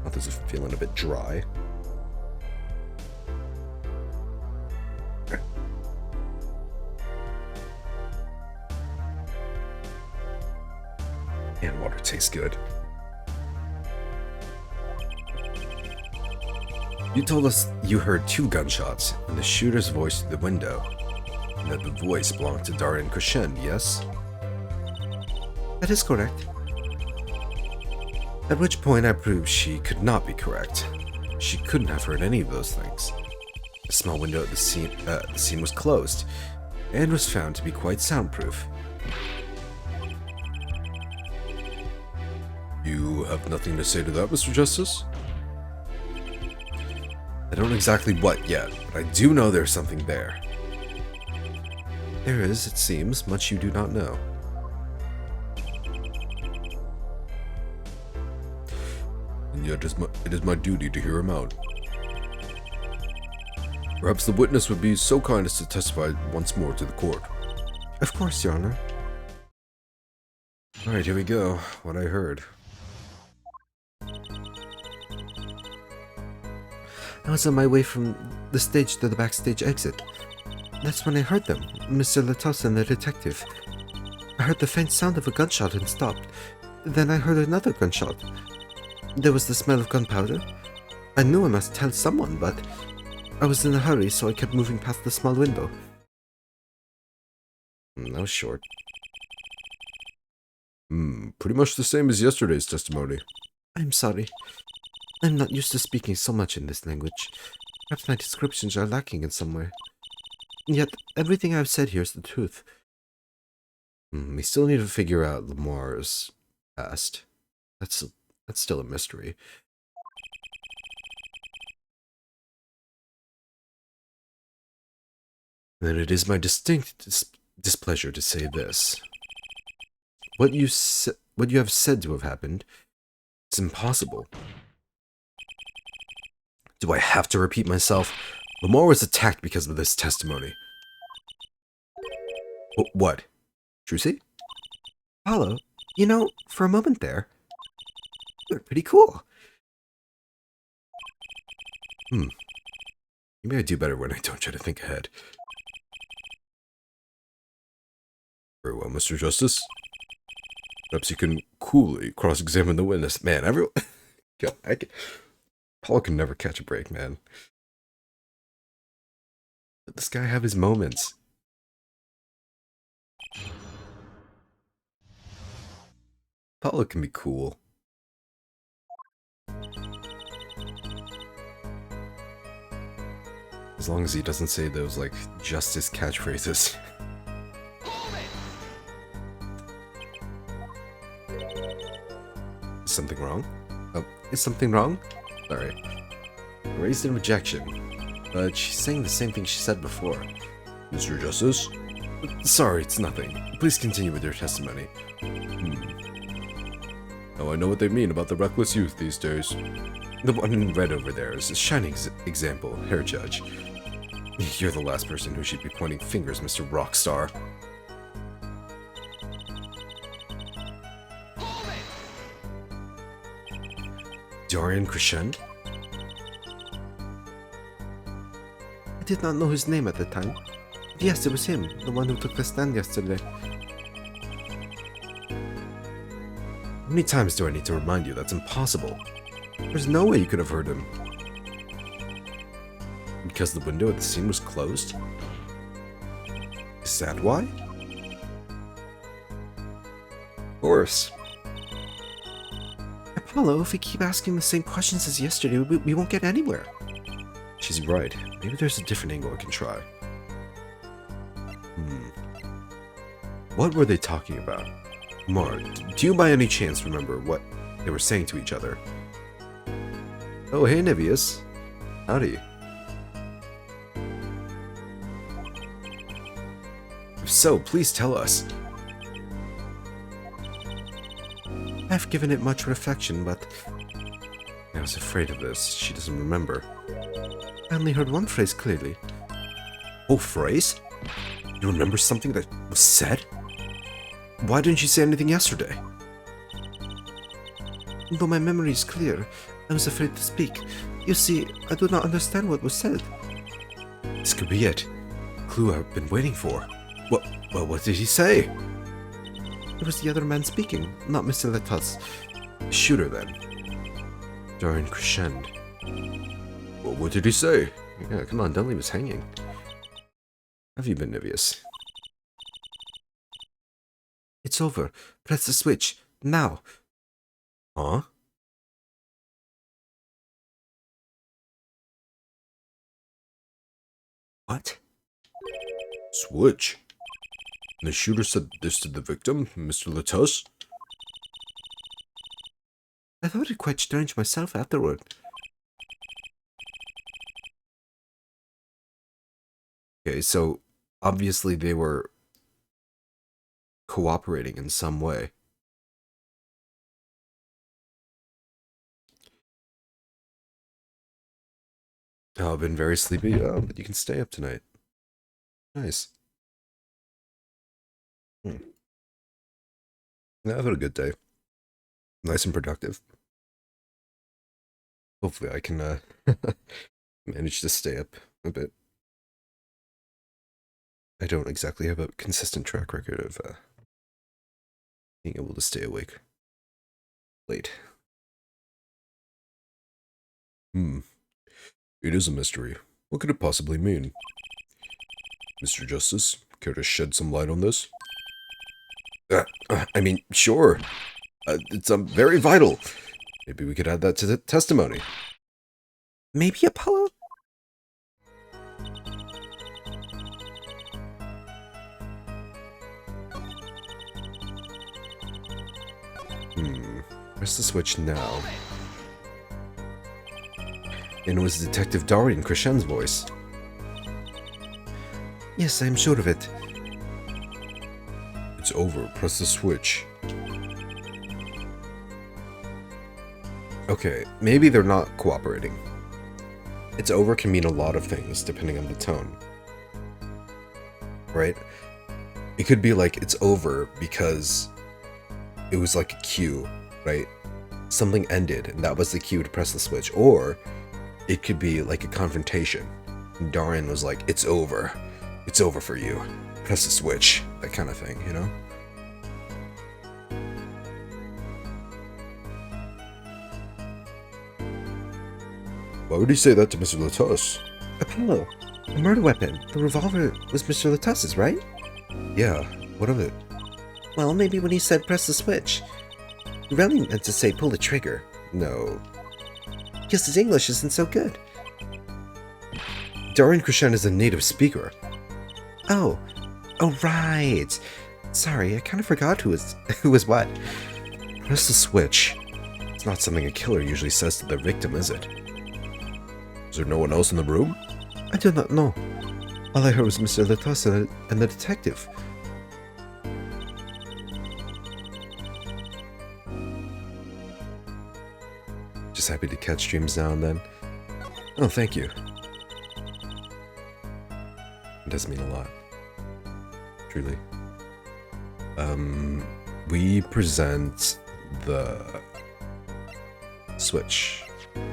Mouth is feeling a bit dry. And water tastes good. You told us you heard 2 gunshots and the shooter's voice through the window, and that the voice belonged to Darian Crescend, yes? That is correct. At which point I proved she could not be correct. She couldn't have heard any of those things. The small window at the scene was closed, and was found to be quite soundproof. You have nothing to say to that, Mr. Justice? I don't exactly what yet, but I do know there's something there. There is, it seems, much you do not know. And yet it is my duty to hear him out. Perhaps the witness would be so kind as to testify once more to the court. Of course, Your Honor. Alright, here we go. What I heard. I was on my way from the stage to the backstage exit. That's when I heard them, Mr. Latos and the detective. I heard the faint sound of a gunshot and stopped. Then I heard another gunshot. There was the smell of gunpowder. I knew I must tell someone, but I was in a hurry, so I kept moving past the small window. That was short. Pretty much the same as yesterday's testimony. I'm sorry. I'm not used to speaking so much in this language. Perhaps my descriptions are lacking in some way. Yet, everything I've said here is the truth. We still need to figure out Lamar's past. That's still a mystery. Then it is my distinct displeasure to say this. What you have said to have happened is impossible. Do I have to repeat myself? Lamar was attacked because of this testimony. What? Trucy? Paulo, you know, for a moment there, you were pretty cool. Maybe I do better when I don't try to think ahead. Very well, Mr. Justice. Perhaps you can coolly cross-examine the witness. Man, everyone... God, Paul can never catch a break, man. Let this guy have his moments. Paulo can be cool. As long as he doesn't say those, like, justice catchphrases. Is something wrong? Oh, is something wrong? Sorry. Raised an objection, but she's saying the same thing she said before. Mr. Justice? Sorry, it's nothing. Please continue with your testimony. Now I know what they mean about the reckless youth these days. The one in red over there is a shining example, Hair Judge. You're the last person who should be pointing fingers, Mr. Rockstar. Darian Crescend? I did not know his name at the time. Yes, it was him, the one who took the stand yesterday. How many times do I need to remind you that's impossible? There's no way you could have heard him. Because the window at the scene was closed? Is that why? Of course. Apollo, if we keep asking the same questions as yesterday, we won't get anywhere. She's right. Maybe there's a different angle I can try. What were they talking about? Mark, do you by any chance remember what they were saying to each other? Oh, hey, Niveus. Howdy. If so, please tell us. I've given it much reflection, but I was afraid of this. She doesn't remember. I only heard one phrase clearly. Oh, phrase? You remember something that was said? Why didn't you say anything yesterday? Though my memory is clear, I was afraid to speak. You see, I do not understand what was said. This could be it. Clue I've been waiting for. What did he say? It was the other man speaking, not Mr. Letas. Shoot her then. Darn Crescend. Well, what did he say? Yeah, come on, don't leave us hanging. Have you been, Niveus? It's over. Press the switch. Now. Huh? What? Switch? And the shooter said this to the victim, Mr. Letos? I thought it quite strange myself afterward. Okay, so obviously they were cooperating in some way. Oh, I've been very sleepy. Oh, but you can stay up tonight. Nice. Yeah, I've had a good day. Nice and productive. Hopefully I can manage to stay up a bit. I don't exactly have a consistent track record of being able to stay awake late. It is a mystery. What could it possibly mean? Mr. Justice, care to shed some light on this? I mean, sure. It's very vital. Maybe we could add that to the testimony. Maybe Apollo? Press the switch now. And it was Detective Darian Crescend's voice. Yes, I am sure of it. It's over. Press the switch. Okay, maybe they're not cooperating. It's over can mean a lot of things, depending on the tone. Right? It could be like, it's over because it was like a cue, right? Something ended, and that was the cue to press the switch. Or it could be like a confrontation. And Darian was like, it's over. It's over for you. Press the switch. That kind of thing, you know? Why would he say that to Mr. Letos? Apollo, the murder weapon, the revolver was Mr. Letas's, right? Yeah, what of it? Well, maybe when he said press the switch, he really meant to say pull the trigger. No. Because his English isn't so good. Darian Crescend is a native speaker. Oh, right. Sorry, I kind of forgot who was what. Press the switch. It's not something a killer usually says to their victim, is it? Is there no one else in the room? I do not know. All I heard was Mr. Letos and the detective. Just happy to catch dreams now and then. Oh, thank you. It does mean a lot. Truly. We present the switch.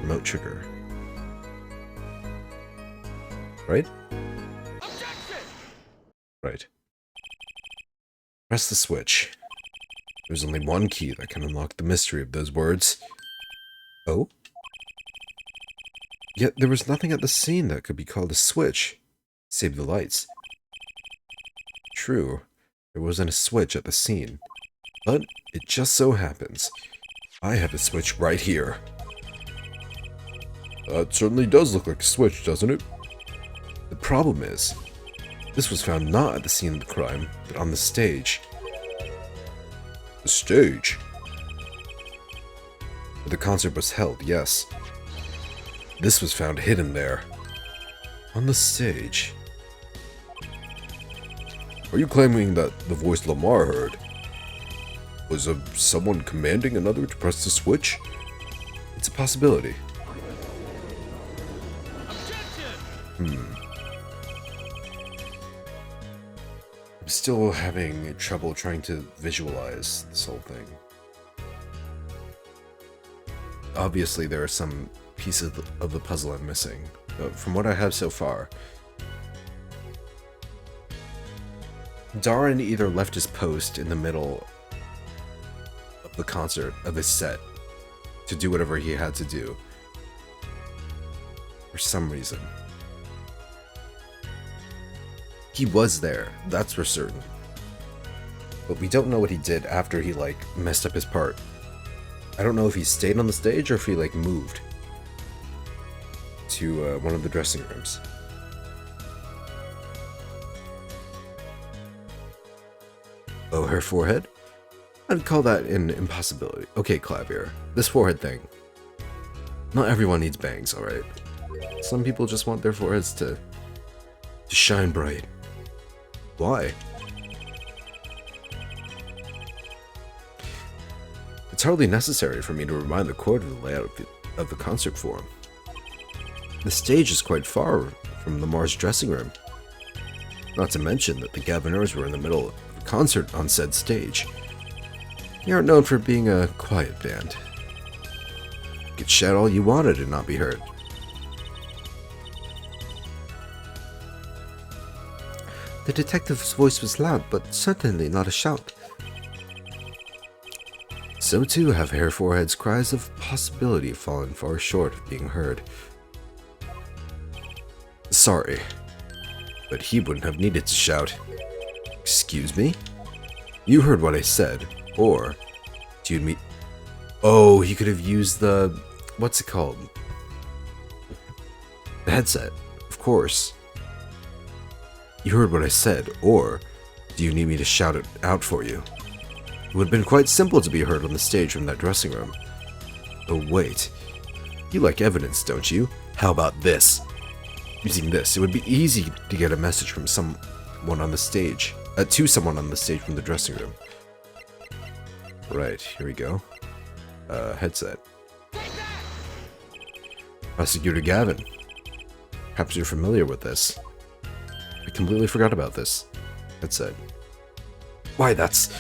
Remote trigger. Right? Right. Press the switch. There's only one key that can unlock the mystery of those words. Oh? Yet there was nothing at the scene that could be called a switch. Save the lights. True, there wasn't a switch at the scene. But it just so happens I have a switch right here. That certainly does look like a switch, doesn't it? The problem is, this was found not at the scene of the crime, but on the stage. The stage? Where the concert was held, yes. This was found hidden there. On the stage. Are you claiming that the voice Lamar heard was of someone commanding another to press the switch? It's a possibility. I'm still having trouble trying to visualize this whole thing. Obviously, there are some pieces of the puzzle I'm missing, but from what I have so far, Darren either left his post in the middle of the concert of his set to do whatever he had to do for some reason. He was there, that's for certain. But we don't know what he did after he, messed up his part. I don't know if he stayed on the stage or if he, moved to one of the dressing rooms. Oh, her forehead? I'd call that an impossibility. Okay, Clavier, this forehead thing. Not everyone needs bangs, alright? Some people just want their foreheads to shine bright. Why? It's hardly necessary for me to remind the court of the layout of the concert forum. The stage is quite far from Lamar's dressing room. Not to mention that the Gaviners were in the middle of a concert on said stage. They aren't known for being a quiet band. You could shout all you wanted and not be heard. The detective's voice was loud, but certainly not a shout. So too have Hair Forehead's cries of possibility fallen far short of being heard. Sorry, but he wouldn't have needed to shout. Excuse me? You heard what I said, or do you mean... Oh, he could have used the... what's it called? The headset, of course. You heard what I said, or do you need me to shout it out for you? It would have been quite simple to be heard on the stage from that dressing room. Oh wait, you like evidence, don't you? How about this? Using this, it would be easy to get a message from someone on the stage, to someone on the stage from the dressing room. Right, here we go. Headset. Prosecutor Gavin. Perhaps you're familiar with this. I completely forgot about this. Headset. Why, that's...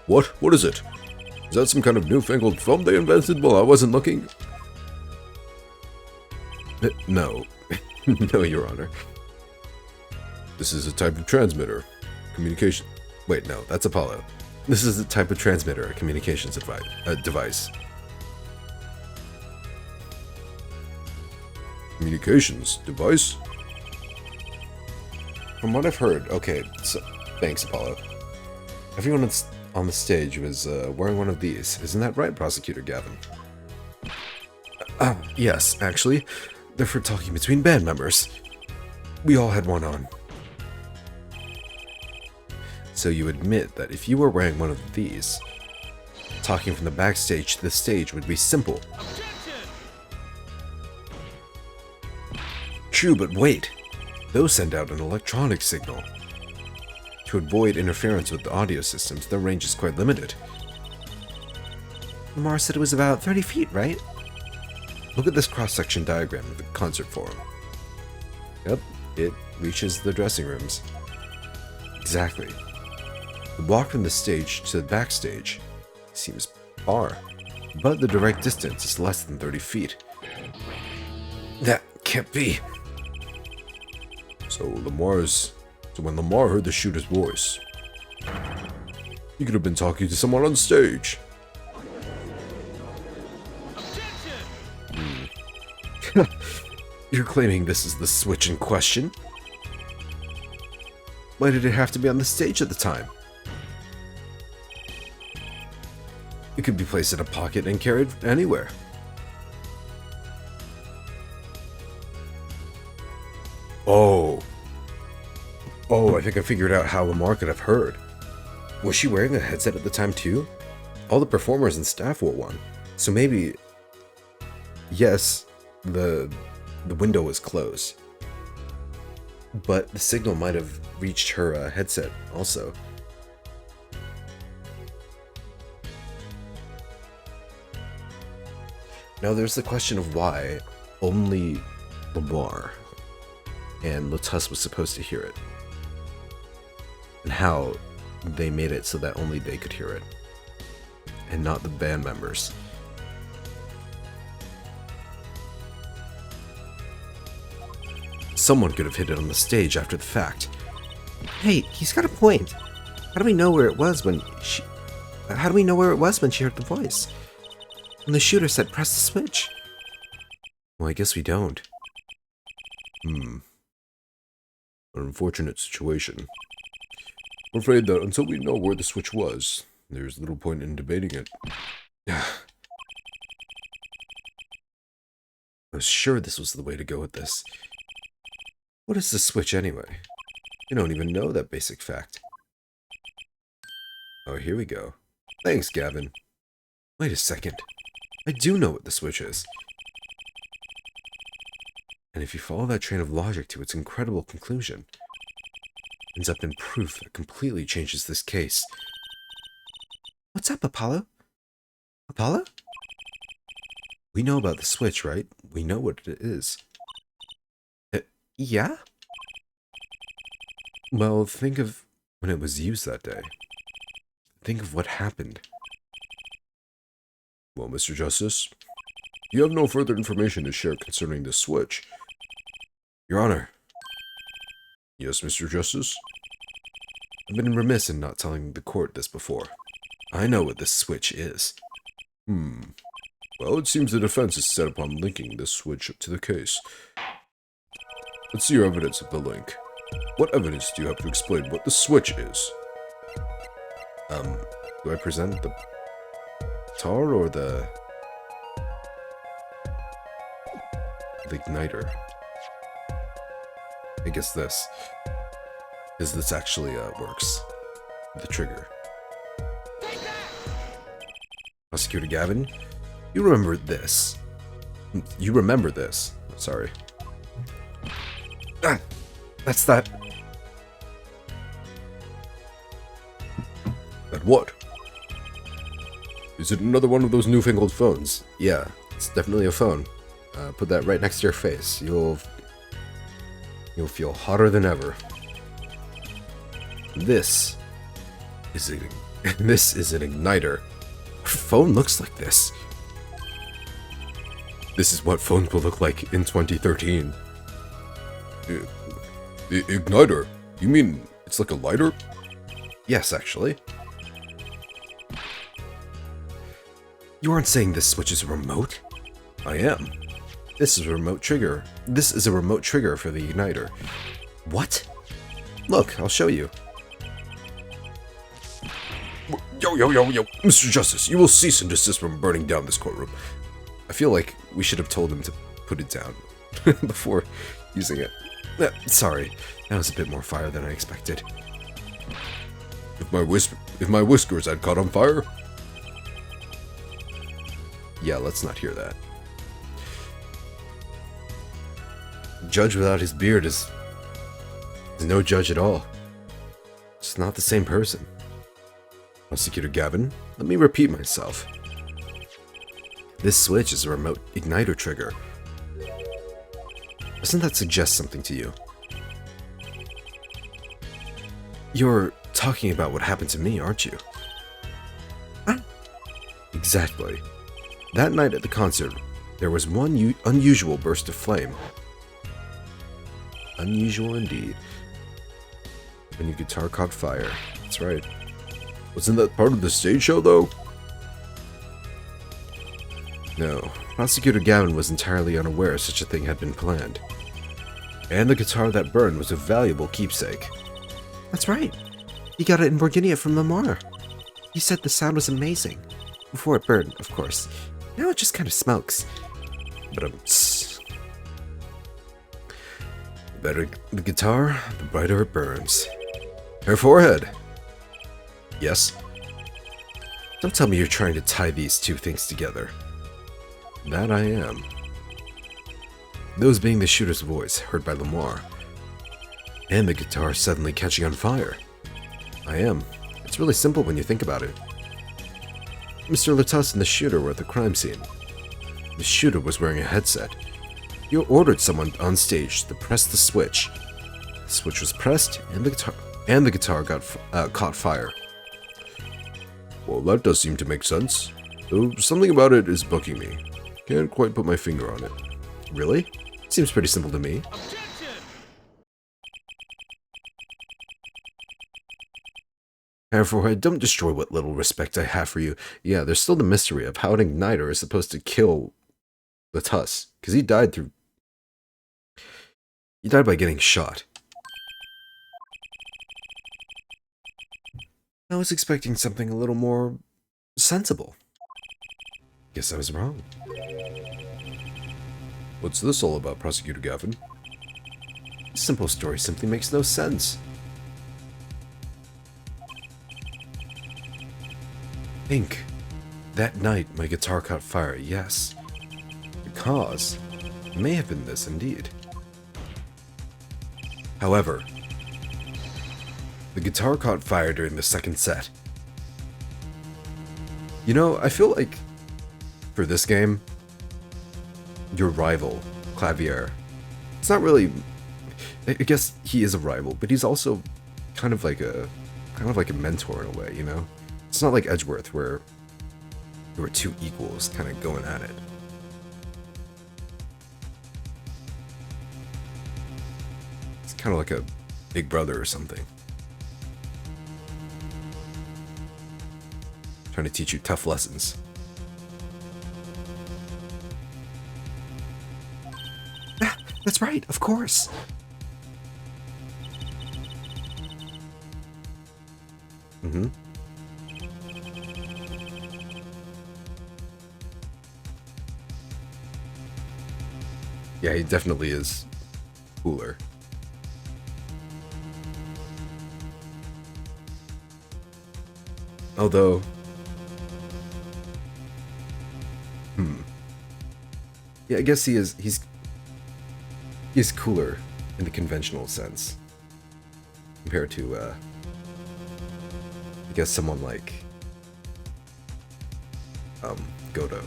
What? What is it? Is that some kind of newfangled phone they invented while I wasn't looking? No. No, Your Honor. This is a type of transmitter. Wait, no, that's Apollo. This is a type of transmitter, a communications device. Communications device? From what I've heard, okay, so, thanks, Apollo. Everyone on the stage was wearing one of these. Isn't that right, Prosecutor Gavin? Yes, actually. They're for talking between band members. We all had one on. So you admit that if you were wearing one of these, talking from the backstage to the stage would be simple. True, but wait. Those send out an electronic signal. To avoid interference with the audio systems, their range is quite limited. Lamar said it was about 30 feet, right? Look at this cross-section diagram of the concert forum. Yep, it reaches the dressing rooms. Exactly. The walk from the stage to the backstage seems far, but the direct distance is less than 30 feet. That can't be. So when Lamar heard the shooter's voice, he could have been talking to someone on stage. You're claiming this is the switch in question? Why did it have to be on the stage at the time? It could be placed in a pocket and carried anywhere. Oh, I think I figured out how Lamar could have heard. Was she wearing a headset at the time too? All the performers and staff wore one. So maybe... Yes, the window was closed. But the signal might have reached her headset also. Now there's the question of why only Lamar and Lotus was supposed to hear it. And how they made it so that only they could hear it. And not the band members. Someone could have hit it on the stage after the fact. Hey, he's got a point. How do we know where it was when she... How do we know where it was when she heard the voice? And the shooter said press the switch. Well, I guess we don't. An unfortunate situation. I'm afraid that until we know where the switch was, there's little point in debating it. I was sure this was the way to go with this. What is the switch anyway? You don't even know that basic fact. Oh, here we go. Thanks, Gavin. Wait a second. I do know what the switch is. And if you follow that train of logic to its incredible conclusion, it ends up in proof that completely changes this case. What's up, Apollo? Apollo? We know about the switch, right? We know what it is. Yeah? Well, think of when it was used that day. Think of what happened. Well, Mr. Justice, you have no further information to share concerning this switch. Your Honor. Yes, Mr. Justice? I've been remiss in not telling the court this before. I know what this switch is. Well, it seems the defense is set upon linking this switch to the case. Let's see your evidence of the link. What evidence do you have to explain what the switch is? Do I present the guitar or the igniter? I guess this. Because this actually works. The trigger. Prosecutor Gavin, you remember this. You remember this. Sorry. That's that. That what? Is it another one of those newfangled phones? Yeah, it's definitely a phone. Put that right next to your face. You'll feel hotter than ever. This is an igniter. Our phone looks like this. This is what phones will look like in 2013. The igniter? You mean it's like a lighter? Yes, actually. You aren't saying this switch is a remote? I am. This is a remote trigger. This is a remote trigger for the igniter. What? Look, I'll show you. Yo, Mr. Justice, you will cease and desist from burning down this courtroom. I feel like we should have told him to put it down before using it. Sorry, that was a bit more fire than I expected. If my whiskers had caught on fire? Yeah, let's not hear that. Judge without his beard is no judge at all. It's not the same person. Prosecutor Gavin, let me repeat myself. This switch is a remote igniter trigger. Doesn't that suggest something to you? You're talking about what happened to me, aren't you? Exactly. That night at the concert, there was one unusual burst of flame. Unusual indeed. When your guitar caught fire. That's right. Wasn't that part of the stage show, though? No. Prosecutor Gavin was entirely unaware such a thing had been planned. And the guitar that burned was a valuable keepsake. That's right. He got it in Virginia from Lamar. He said the sound was amazing. Before it burned, of course. Now it just kind of smokes. But the better the guitar, the brighter it burns. Her forehead. Yes. Don't tell me you're trying to tie these two things together. That I am. Those being the shooter's voice, heard by Lamar, and the guitar suddenly catching on fire. I am. It's really simple when you think about it. Mr. Latus and the shooter were at the crime scene. The shooter was wearing a headset. He ordered someone on stage to press the switch. The switch was pressed, and the guitar got caught fire. Well, that does seem to make sense. Though something about it is bugging me. Can't quite put my finger on it. Really? Seems pretty simple to me. Therefore, don't destroy what little respect I have for you. Yeah, there's still the mystery of how an igniter is supposed to kill Latus, because he died by getting shot. I was expecting something a little more sensible. Guess I was wrong. What's this all about, Prosecutor Gavin? Simple story simply makes no sense. Ink. That night, my guitar caught fire, yes. The cause may have been this indeed. However, the guitar caught fire during the second set. You know, I feel like for this game, your rival, Clavier, it's not really, I guess he is a rival, but he's also kind of like a mentor in a way, you know? It's not like Edgeworth where there were two equals kind of going at it. It's kind of like a big brother or something. Trying to teach you tough lessons. Ah, that's right, of course. Mm-hmm. Yeah, he definitely is cooler. Although, yeah, I guess he's cooler in the conventional sense compared to, I guess someone like, Godo.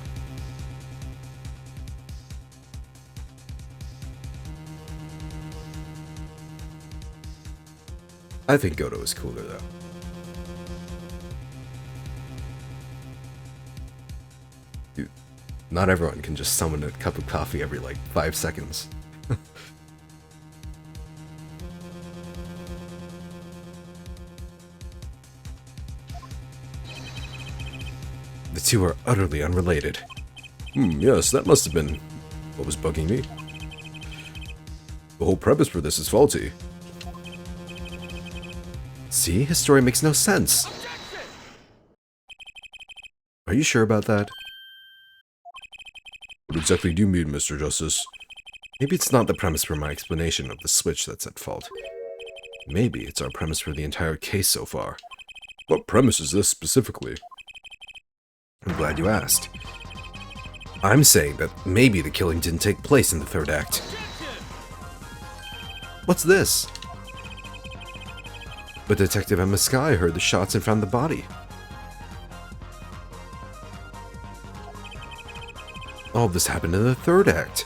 I think Godo is cooler, though. Dude, not everyone can just summon a cup of coffee every, like, 5 seconds. The two are utterly unrelated. Yes, that must have been what was bugging me. The whole premise for this is faulty. See? His story makes no sense. Are you sure about that? What exactly do you mean, Mr. Justice? Maybe it's not the premise for my explanation of the switch that's at fault. Maybe it's our premise for the entire case so far. What premise is this specifically? I'm glad you asked. I'm saying that maybe the killing didn't take place in the third act. What's this? But Detective Emma Skye heard the shots and found the body. All of this happened in the third act.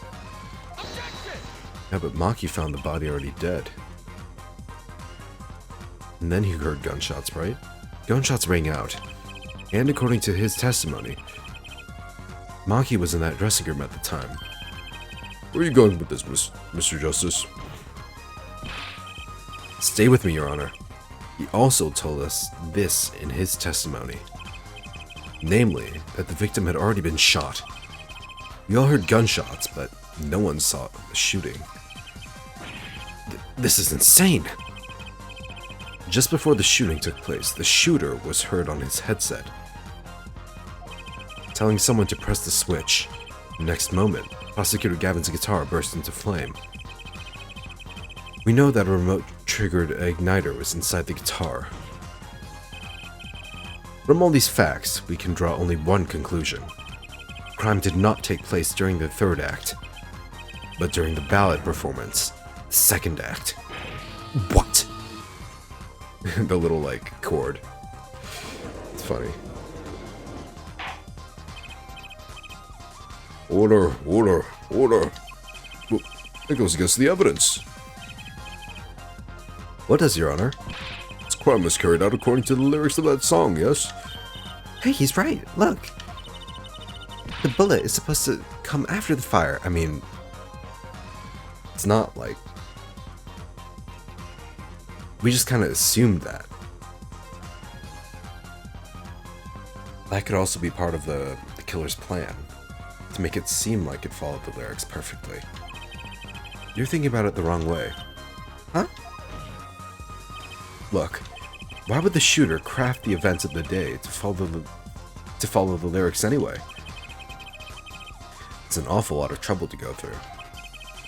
Yeah, but Maki found the body already dead. And then he heard gunshots, right? Gunshots rang out. And according to his testimony, Maki was in that dressing room at the time. Where are you going with this, Mr. Justice? Stay with me, Your Honor. He also told us this in his testimony. Namely, that the victim had already been shot. We all heard gunshots, but no one saw the shooting. This is insane! Just before the shooting took place, the shooter was heard on his headset. telling someone to press the switch. The next moment, Prosecutor Gavin's guitar burst into flame. We know that a remote-triggered igniter was inside the guitar. From all these facts, we can draw only one conclusion. The crime did not take place during the third act, but during the ballad performance, the second act. What? The little, like, chord. It's funny. Order, order, order. Well, that goes against the evidence. What does, Your Honor? This crime was carried out according to the lyrics of that song, yes? Hey, he's right. Look. The bullet is supposed to come after the fire. I mean, it's not like... We just kind of assumed that. That could also be part of the killer's plan, to make it seem like it followed the lyrics perfectly. You're thinking about it the wrong way. Huh? Look, why would the shooter craft the events of the day to follow the lyrics anyway? It's an awful lot of trouble to go through,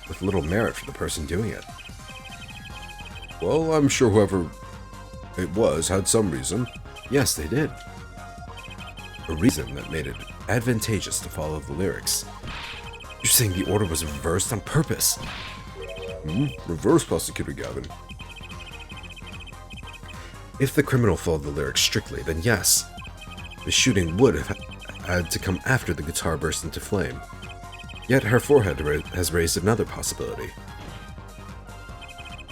with little merit for the person doing it. Well, I'm sure whoever it was had some reason. Yes, they did. A reason that made it advantageous to follow the lyrics. You're saying the order was reversed on purpose? Reverse, Prosecutor Gavin. If the criminal followed the lyrics strictly, then yes, the shooting would have had to come after the guitar burst into flame. Yet her forehead has raised another possibility.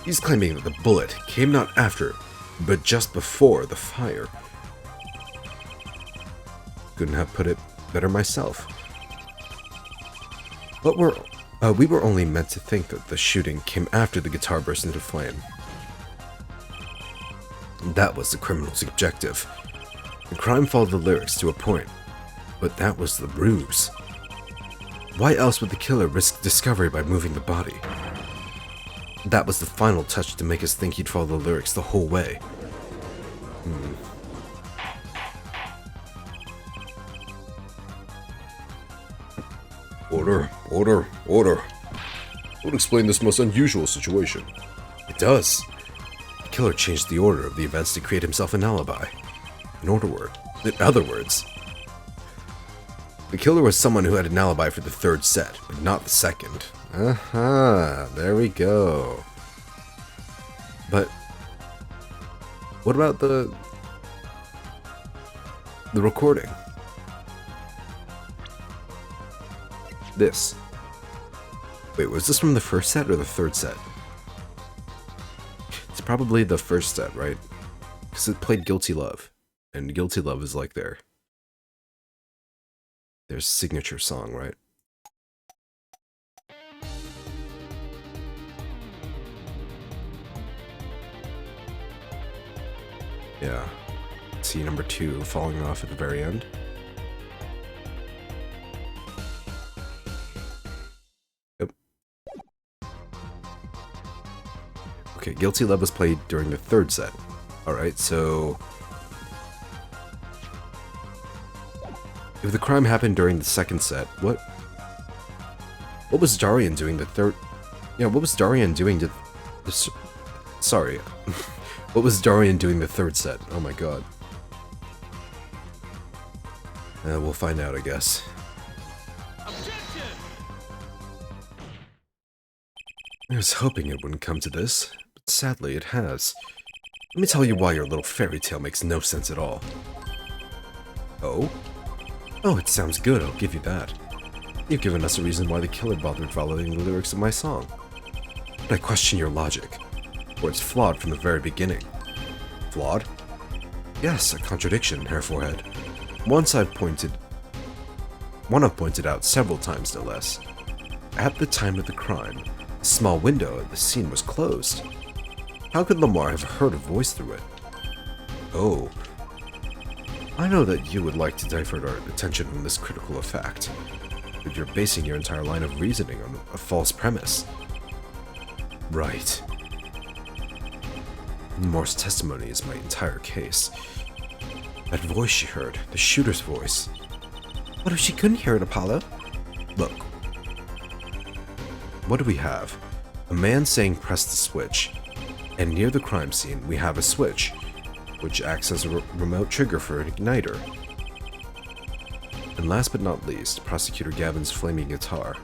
He's claiming that the bullet came not after, but just before the fire. Couldn't have put it better myself. But we were only meant to think that the shooting came after the guitar burst into flame. That was the criminal's objective. The crime followed the lyrics to a point, but that was the ruse. Why else would the killer risk discovery by moving the body? That was the final touch to make us think he'd follow the lyrics the whole way. Order, order, order. Would explain this most unusual situation. It does. The killer changed the order of the events to create himself an alibi. In other words, the killer was someone who had an alibi for the third set, but not the second. There we go. But what about the recording? This. Wait, was this from the first set or the third set? It's probably the first set, right? Because it played Guilty Love. And Guilty Love is like their signature song, right? Yeah. See number 2 falling off at the very end. Yep. Okay, Guilty Love was played during the third set. Alright, so if the crime happened during the second set, what was Darian doing the third? Yeah, what was Darian doing to the... Sorry. What was Darian doing the third set? Oh my god. We'll find out, I guess. Objection! I was hoping it wouldn't come to this, but sadly it has. Let me tell you why your little fairy tale makes no sense at all. Oh? Oh, it sounds good, I'll give you that. You've given us a reason why the killer bothered following the lyrics of my song. But I question your logic, or it's flawed from the very beginning. Flawed? Yes, a contradiction, Hair Forehead. One I've pointed out several times, no less. At the time of the crime, the small window of the scene was closed. How could Lamar have heard a voice through it? Oh. I know that you would like to divert our attention from this critical fact, but you're basing your entire line of reasoning on a false premise. Right. Lamar's testimony is my entire case. That voice she heard, the shooter's voice. What if she couldn't hear it, Apollo? Look. What do we have? A man saying press the switch. And near the crime scene, we have a switch, which acts as a remote trigger for an igniter. And last but not least, Prosecutor Gavin's flaming guitar.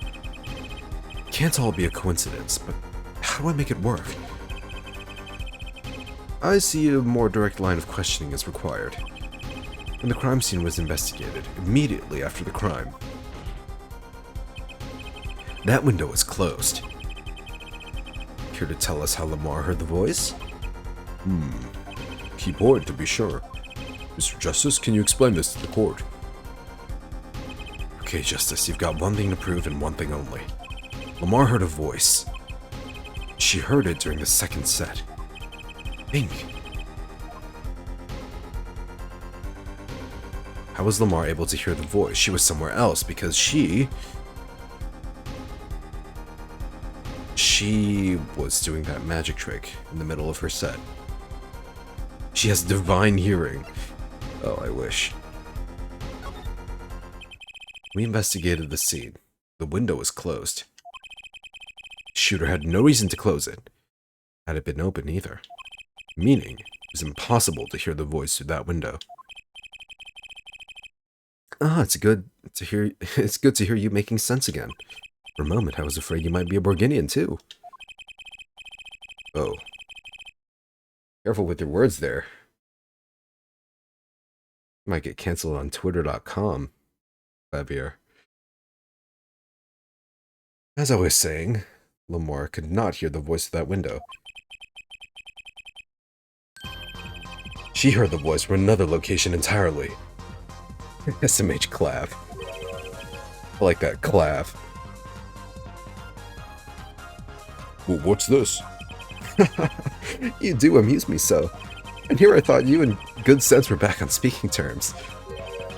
Can't all be a coincidence, but how do I make it work? I see a more direct line of questioning is required. When the crime scene was investigated, immediately after the crime, that window was closed. Here to tell us how Lamar heard the voice? Key point, to be sure. Mr. Justice, can you explain this to the court? Okay, Justice, you've got one thing to prove and one thing only. Lamar heard a voice. She heard it during the second set. Think. How was Lamar able to hear the voice? She was somewhere else because she was doing that magic trick in the middle of her set. She has divine hearing. Oh, I wish. We investigated the scene. The window was closed. Shooter had no reason to close it. Had it been open either. Meaning, it was impossible to hear the voice through that window. It's good to hear you making sense again. For a moment, I was afraid you might be a Borginian too. Oh. Careful with your words there. You might get canceled on Twitter.com, Xavier. As I was saying, Lamar could not hear the voice of that window. She heard the voice from another location entirely. SMH Clav. I like that, Clav. Well, what's this? You do amuse me so. And here I thought you and Good Sense were back on speaking terms.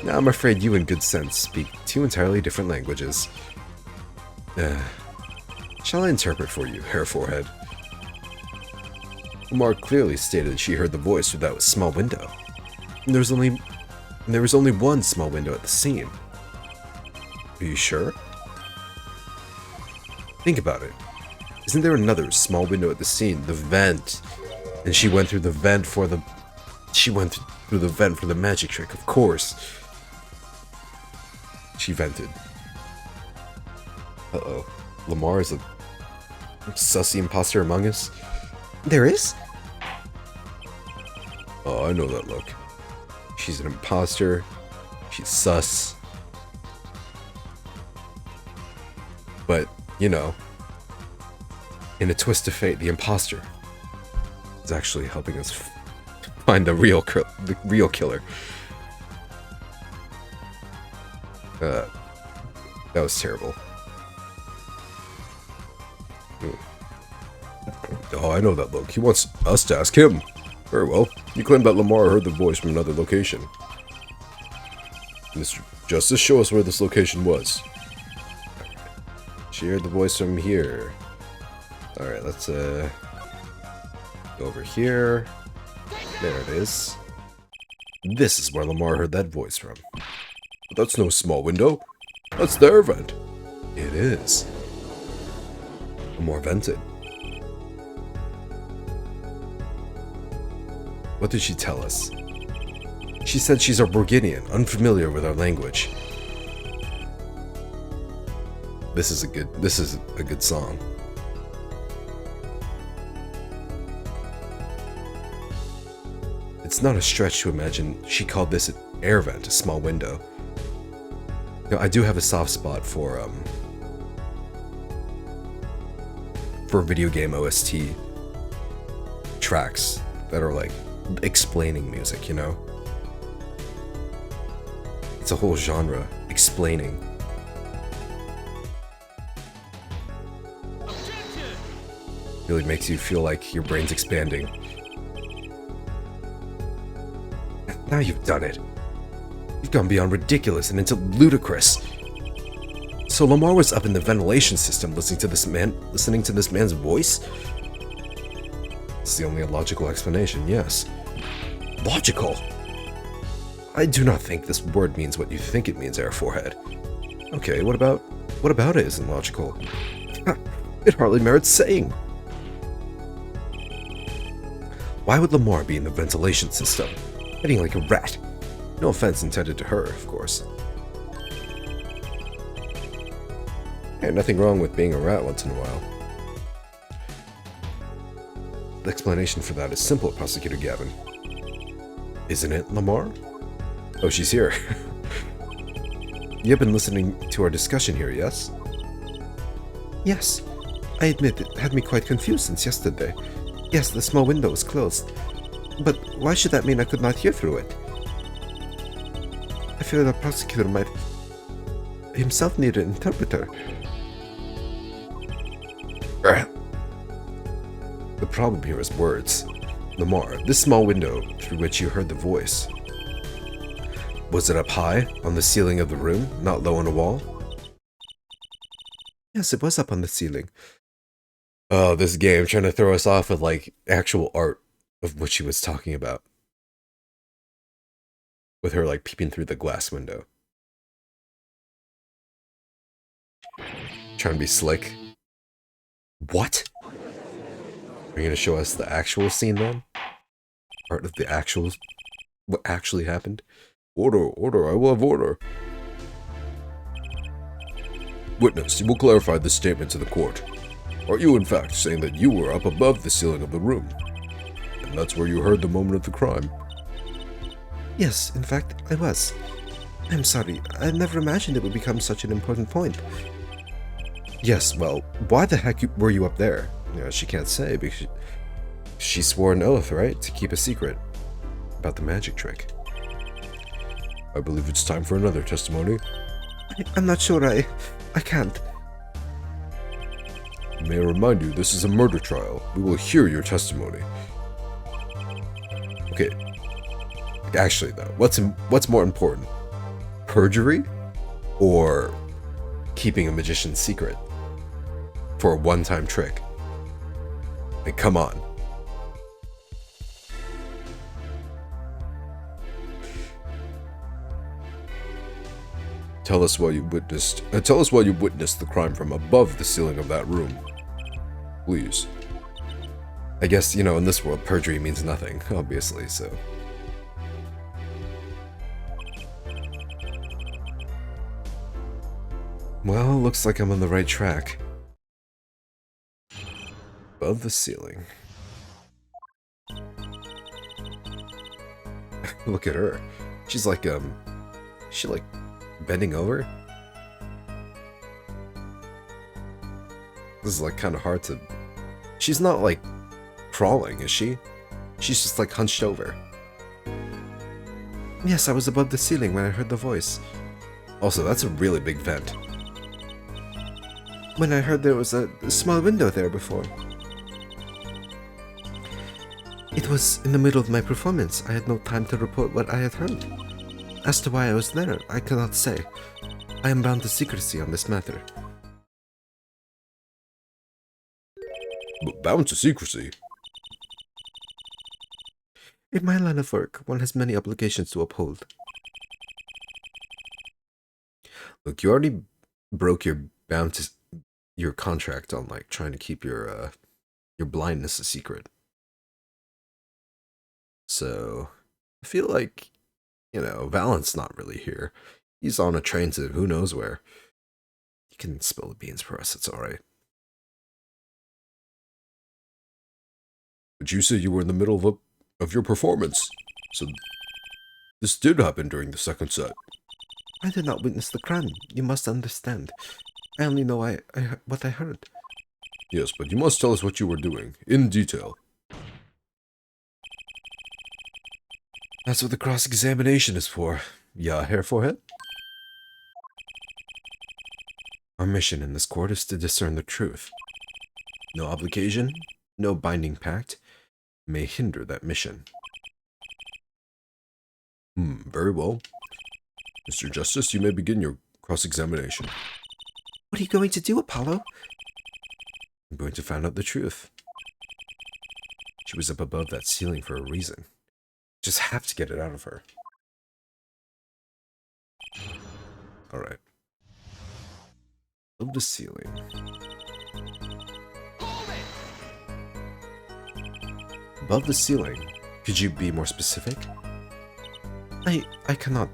Now I'm afraid you and Good Sense speak two entirely different languages. Shall I interpret for you, Hair Forehead? Lamar clearly stated she heard the voice through that small window. And there was only one small window at the scene. Are you sure? Think about it. Isn't there another small window at the scene? The vent. And she went through the vent for the... She went through the vent for the magic trick, of course. She vented. Uh-oh. Lamar is a sussy imposter among us? There is? Oh, I know that look. She's an imposter. She's sus. But, you know, in a twist of fate, the imposter is actually helping us find the real killer. That was terrible. Oh, I know that look. He wants us to ask him. Very well. You claim that Lamar heard the voice from another location. Mr. Justice, show us where this location was. She heard the voice from here. Alright, let's go over here. There it is. This is where Lamar heard that voice from. But that's no small window. That's their vent. It is. Lamar vented. What did she tell us? She said she's a Borginian, unfamiliar with our language. This is a good song. It's not a stretch to imagine she called this an air vent, a small window. You know, I do have a soft spot for video game OST tracks that are like explaining music, you know? It's a whole genre, explaining. Really makes you feel like your brain's expanding. Now you've done it. You've gone beyond ridiculous and into ludicrous. So Lamar was up in the ventilation system listening to this man's voice? It's the only logical explanation, yes. Logical? I do not think this word means what you think it means, Air Forehead. Okay, what about it isn't logical? It hardly merits saying. Why would Lamar be in the ventilation system, hiding like a rat? No offense intended to her, of course. Hey, nothing wrong with being a rat once in a while. The explanation for that is simple, Prosecutor Gavin. Isn't it, Lamar? Oh, she's here. You've been listening to our discussion here, yes? Yes. I admit it had me quite confused since yesterday. Yes, the small window was closed. But why should that mean I could not hear through it? I fear the prosecutor might himself need an interpreter. The problem here is words. Lamar, this small window through which you heard the voice. Was it up high on the ceiling of the room, not low on a wall? Yes, it was up on the ceiling. Oh, this game trying to throw us off with like actual art of what she was talking about. With her like peeping through the glass window. Trying to be slick. What? Are you going to show us the actual scene then? Part of the actual... what actually happened? Order, I will have order. Witness, you will clarify this statement to the court. Are you in fact saying that you were up above the ceiling of the room? And that's where you heard the moment of the crime? Yes, in fact, I was. I'm sorry, I never imagined it would become such an important point. Yes, well, why the heck were you up there? She can't say because she swore an oath, right? To keep a secret about the magic trick. I believe it's time for another testimony. I'm not sure I can't. May I remind you, this is a murder trial. We will hear your testimony. Okay. Actually, though, what's more important? Perjury? Or keeping a magician's secret? For a one-time trick? Like, come on. Tell us why you witnessed the crime from above the ceiling of that room. Please. I guess, in this world, perjury means nothing, obviously, so... Well, looks like I'm on the right track. Above the ceiling. Look at her. She's like, she like bending over? This is like kind of hard to... She's not like crawling, is she? She's just like hunched over. Yes, I was above the ceiling when I heard the voice. Also, that's a really big vent. When I heard there was a small window there before. It was in the middle of my performance. I had no time to report what I had heard. As to why I was there, I cannot say. I am bound to secrecy on this matter. But bound to secrecy? In my line of work, one has many obligations to uphold. Look, you already broke your contract on like trying to keep your blindness a secret. So I feel like, Valent's not really here. He's on a train to who knows where. You can spill the beans for us, it's alright. But you said you were in the middle of your performance, so this did happen during the second set. I did not witness the crime. You must understand. I only know what I heard. Yes, but you must tell us what you were doing, in detail. That's what the cross-examination is for. Yeah, hair forehead? Our mission in this court is to discern the truth. No obligation, no binding pact may hinder that mission. Very well. Mr. Justice, you may begin your cross-examination. What are you going to do, Apollo? I'm going to find out the truth. She was up above that ceiling for a reason. Just have to get it out of her. Alright. Above the ceiling. Above the ceiling. Could you be more specific? I cannot.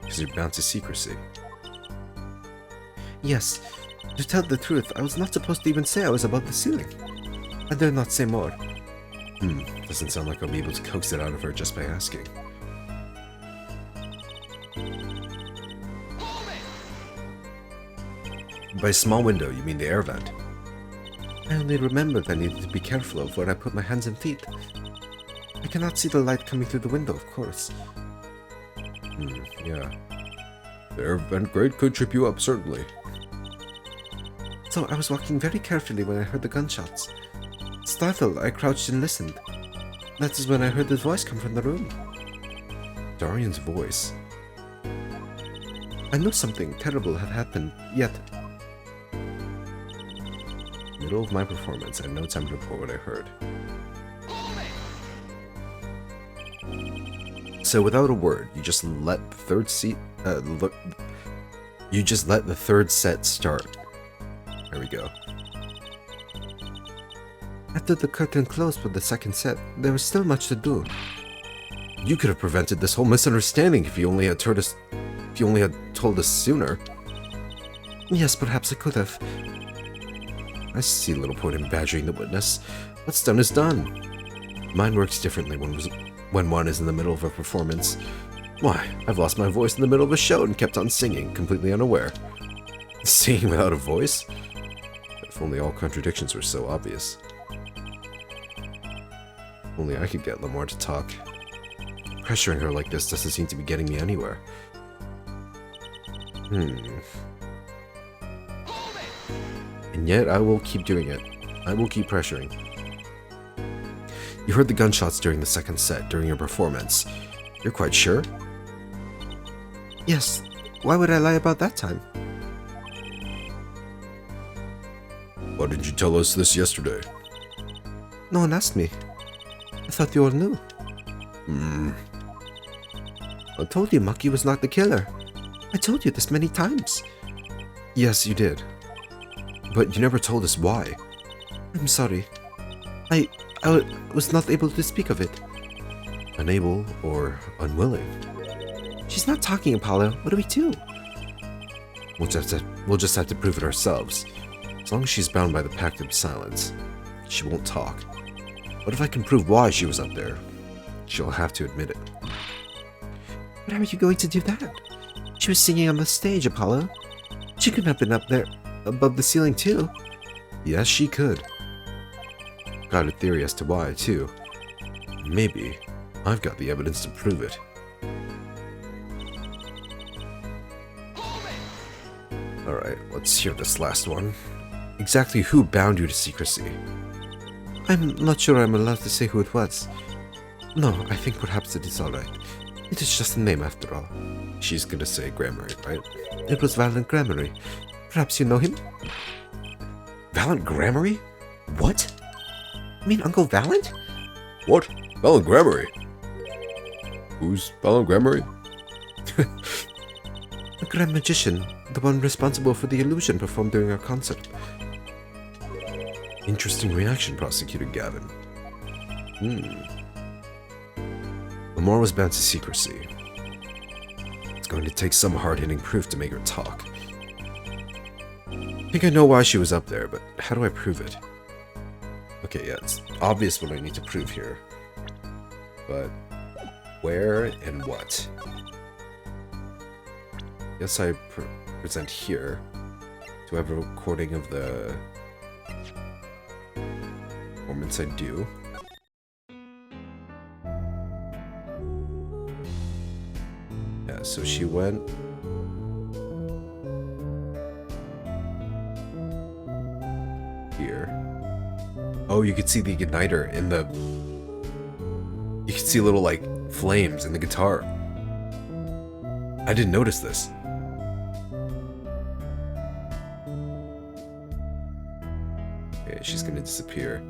Because you're bound to secrecy. Yes, to tell the truth, I was not supposed to even say I was above the ceiling. I dare not say more. Doesn't sound like I'll be able to coax it out of her just by asking. By small window, you mean the air vent? I only remembered I needed to be careful of where I put my hands and feet. I cannot see the light coming through the window, of course. Yeah. The air vent grate could trip you up, certainly. So I was walking very carefully when I heard the gunshots. Startled, I crouched and listened. That is when I heard his voice come from the room. Darian's voice. I knew something terrible had happened, yet Middle of my performance, I had no time to report what I heard. So without a word, you just let the third you just let the third set start. There we go. after the curtain closed for the second set, there was still much to do. You could have prevented this whole misunderstanding if you only had told us sooner. Yes, perhaps I could have. I see little point in badgering the witness. What's done is done. Mine works differently when one is in the middle of a performance. Why, I've lost my voice in the middle of a show and kept on singing, completely unaware. Singing without a voice? If only all contradictions were so obvious. Only I could get Lamar to talk. Pressuring her like this doesn't seem to be getting me anywhere. And yet I will keep doing it. I will keep pressuring. You heard the gunshots during the second set, during your performance. You're quite sure? Yes. Why would I lie about that time? Why didn't you tell us this yesterday? No one asked me. I thought you all knew. I told you Maki was not the killer. I told you this many times. Yes, you did. But you never told us why. I'm sorry. I was not able to speak of it. Unable or unwilling? She's not talking, Apollo. What do we do? We'll just have to prove it ourselves. As long as she's bound by the pact of silence, she won't talk. What if I can prove why she was up there? She'll have to admit it. But how are you going to do that? She was singing on the stage, Apollo. She could have been up there, above the ceiling too. Yes, she could. Got a theory as to why, too. Maybe I've got the evidence to prove it. Alright, let's hear this last one. Exactly who bound you to secrecy? I'm not sure I'm allowed to say who it was. No, I think perhaps it is alright. It is just a name after all. She's gonna say Grammary, right? It was Valent Grammary. Perhaps you know him? Valent Grammary? What? You mean Uncle Valent? What? Valent Grammary? Who's Valent Grammary? The Grand Magician, the one responsible for the illusion performed during our concert. Interesting reaction, Prosecutor Gavin. Lamar was bound to secrecy. It's going to take some hard-hitting proof to make her talk. I think I know why she was up there, but how do I prove it? Okay, yeah, it's obvious what I need to prove here. But where and what? Guess I present here. Do I have a recording of the performance? I do. Yeah, so she went here. Oh, you could see the igniter in the... You could see little, like, flames in the guitar. I didn't notice this. Okay, she's gonna disappear.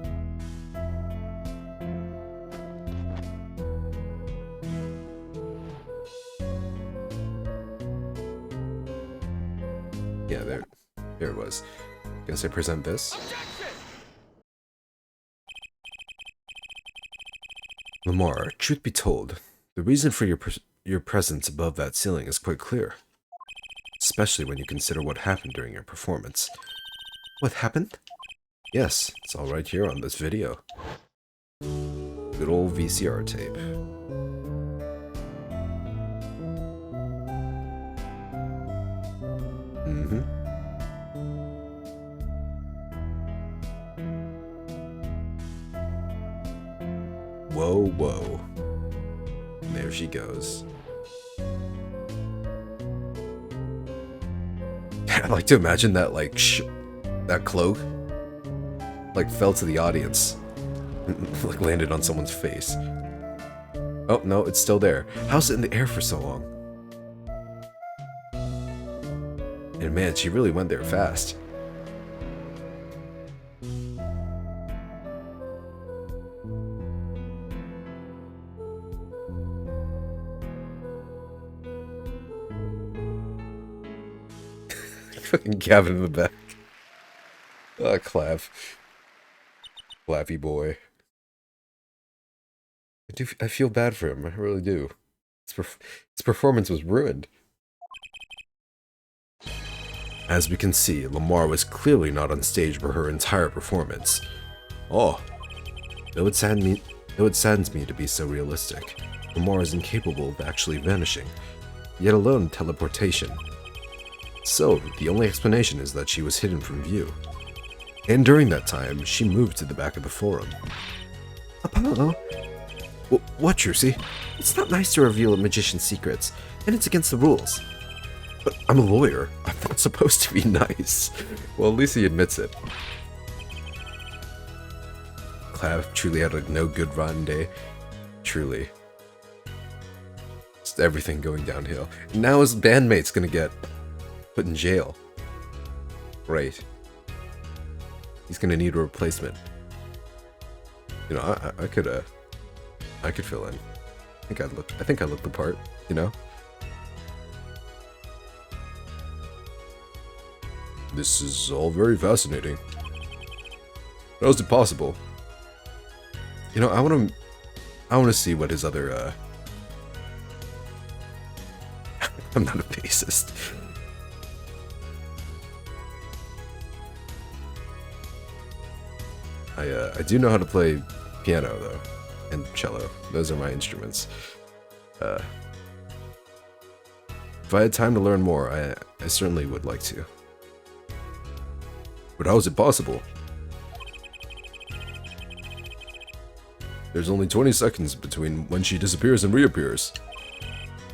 Yeah, there it was. Guess I present this. Lamar, truth be told, the reason for your presence above that ceiling is quite clear. Especially when you consider what happened during your performance. What happened? Yes, it's all right here on this video. Good old VCR tape. Whoa, whoa. There she goes. I like to imagine that, like, that cloak, like, fell to the audience. Like, landed on someone's face. Oh, no, it's still there. How's it in the air for so long? And man, she really went there fast. Fucking Gavin in the back. Ah, Clav. Clappy boy. I feel bad for him. I really do. His performance was ruined. As we can see, Lamar was clearly not on stage for her entire performance. Oh, it saddens me to be so realistic. Lamar is incapable of actually vanishing, yet alone teleportation. So, the only explanation is that she was hidden from view. And during that time, she moved to the back of the forum. Apollo? What, Trucy? It's not nice to reveal a magician's secrets, and it's against the rules. But I'm a lawyer. I'm not supposed to be nice. Well, at least he admits it. Clav truly had a no good rotten day. Truly. Just everything going downhill. And now his bandmate's gonna get put in jail. Right. He's gonna need a replacement. You know, I could fill in. I think I look the part, you know? This is all very fascinating. How is it possible? You know, I wanna see what his other I'm not a bassist. I do know how to play piano though, and cello. Those are my instruments. If I had time to learn more, I certainly would like to. But how is it possible? There's only 20 seconds between when she disappears and reappears.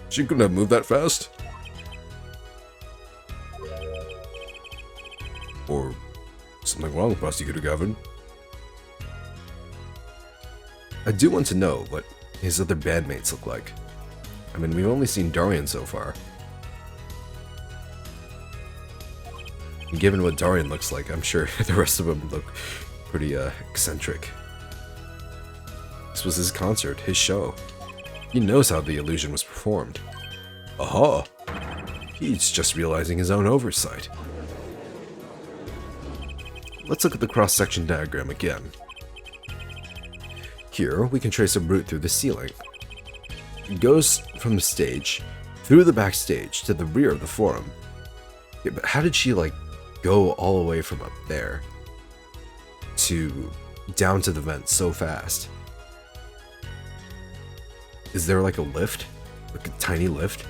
She couldn't have moved that fast. Or something wrong with Prosecutor Gavin. I do want to know what his other bandmates look like. I mean, we've only seen Darian so far. And given what Darian looks like, I'm sure the rest of them look pretty eccentric. This was his concert, his show. He knows how the illusion was performed. Aha! He's just realizing his own oversight. Let's look at the cross-section diagram again. Here, we can trace a route through the ceiling. It goes from the stage, through the backstage, to the rear of the forum. Yeah, but how did she, like, go all the way from up there to down to the vent so fast? Is there, like, a lift? Like a tiny lift?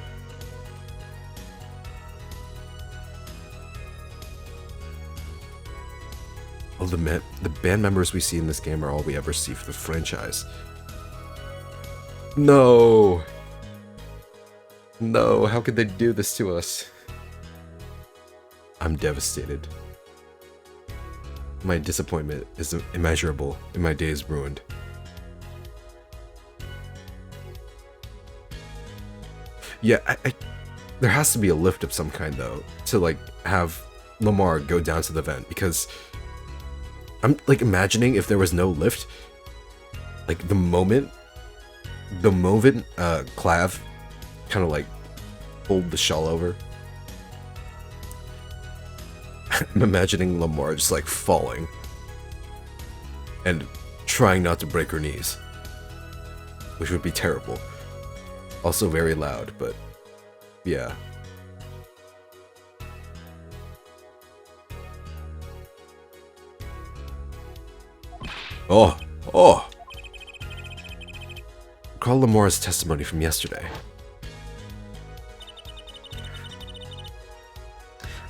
Oh, the band members we see in this game are all we ever see for the franchise. No! No, how could they do this to us? I'm devastated. My disappointment is immeasurable, and my day is ruined. Yeah, there has to be a lift of some kind, though, to, like, have Lamar go down to the vent, because I'm, like, imagining if there was no lift, like, the moment Clav kind of, like, pulled the shawl over, I'm imagining Lamar just like falling and trying not to break her knees, which would be terrible. Also very loud, but yeah. Oh! Recall Lamora's testimony from yesterday.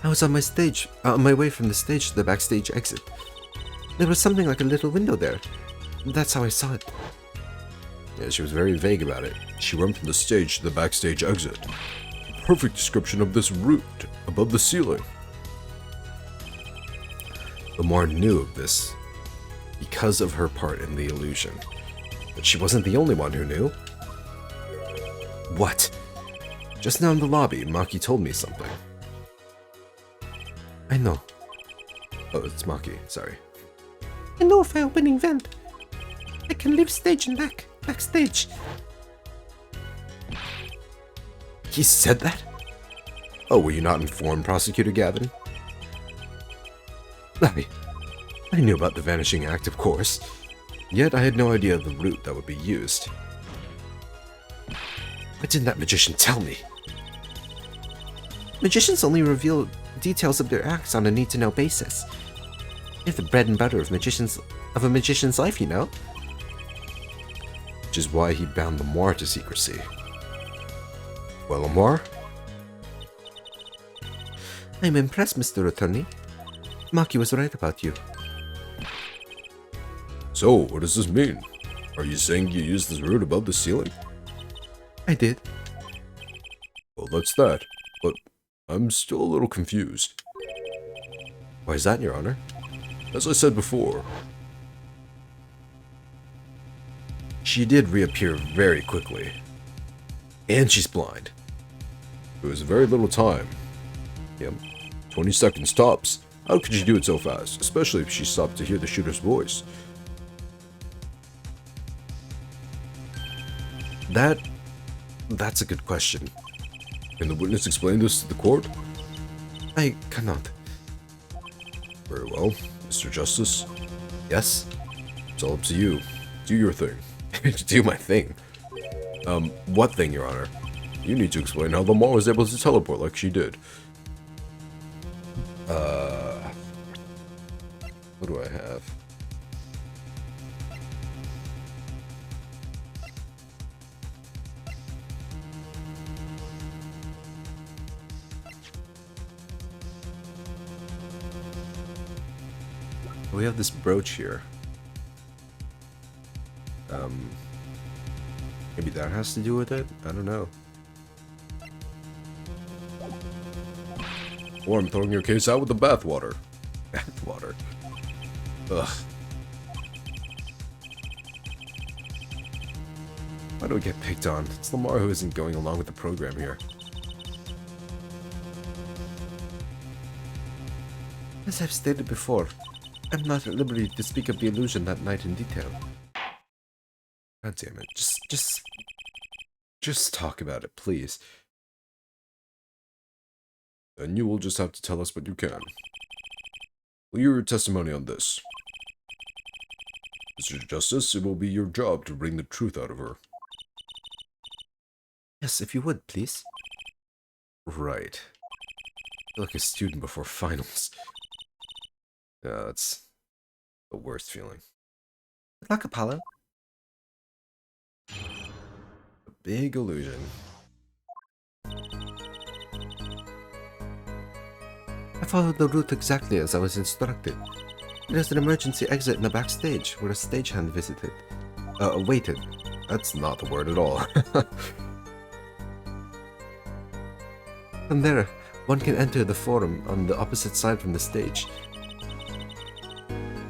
I was on my way from the stage to the backstage exit. There was something like a little window there. That's how I saw it. Yeah, she was very vague about it. She went from the stage to the backstage exit. Perfect description of this route above the ceiling. Lamar knew of this because of her part in the illusion. But she wasn't the only one who knew. What? Just now in the lobby, Maki told me something. I know. Oh, it's Maki, sorry. I know if I open an vent, I can leave stage and backstage. He said that? Oh, were you not informed, Prosecutor Gavin? I knew about the Vanishing Act, of course. Yet I had no idea of the route that would be used. Why didn't that magician tell me? Magicians only reveal details of their acts on a need-to-know basis. They're the bread and butter of a magician's life, you know? Which is why he bound Lamar to secrecy. Well, Lamar? I'm impressed, Mr. Attorney. Maki was right about you. So, what does this mean? Are you saying you used this route above the ceiling? I did. Well, that's that. But I'm still a little confused. Why is that, Your Honor? As I said before, she did reappear very quickly. And she's blind. It was very little time. Yep, 20 seconds tops. How could she do it so fast? Especially if she stopped to hear the shooter's voice. That's a good question. Can the witness explain this to the court? I cannot. Very well, Mr. Justice. Yes? It's all up to you. Do your thing. Do my thing. What thing, Your Honor? You need to explain how Lamar was able to teleport like she did. What do I have? We have this brooch here. Maybe that has to do with it? I don't know. Or I'm throwing your case out with the bathwater. Bathwater. Ugh. Why do we get picked on? It's Lamar who isn't going along with the program here. As I've stated before, I'm not at liberty to speak of the illusion that night in detail. God damn it. Just talk about it, please. Then you will just have to tell us what you can. Will your testimony on this? Mr. Justice, it will be your job to bring the truth out of her. Yes, if you would, please. Right. I feel like a student before finals. Yeah, that's the worst feeling. Good luck, Apollo. A big illusion. I followed the route exactly as I was instructed. There's an emergency exit in the backstage where a stagehand waited. That's not the word at all. From there, one can enter the forum on the opposite side from the stage.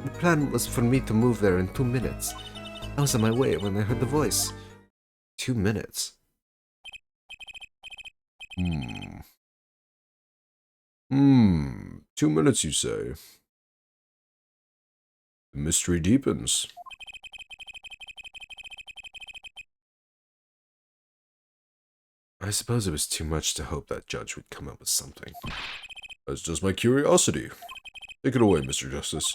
The plan was for me to move there in 2 minutes. I was on my way when I heard the voice. 2 minutes. 2 minutes, you say? The mystery deepens. I suppose it was too much to hope that judge would come up with something. That's just my curiosity. Take it away, Mr. Justice.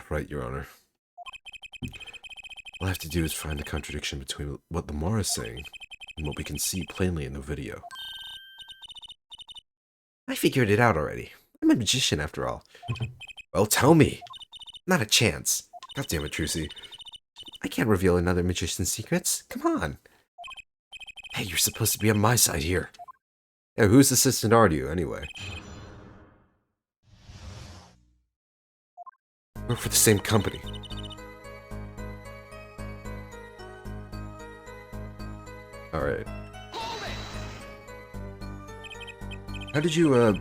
Right, Your Honor. All I have to do is find the contradiction between what Lamar is saying and what we can see plainly in the video. I figured it out already. I'm a magician after all. Well, tell me. Not a chance. God damn it, Trucy. I can't reveal another magician's secrets. Come on. Hey, you're supposed to be on my side here. Yeah, whose assistant are you, anyway? Work for the same company. Alright. How did you,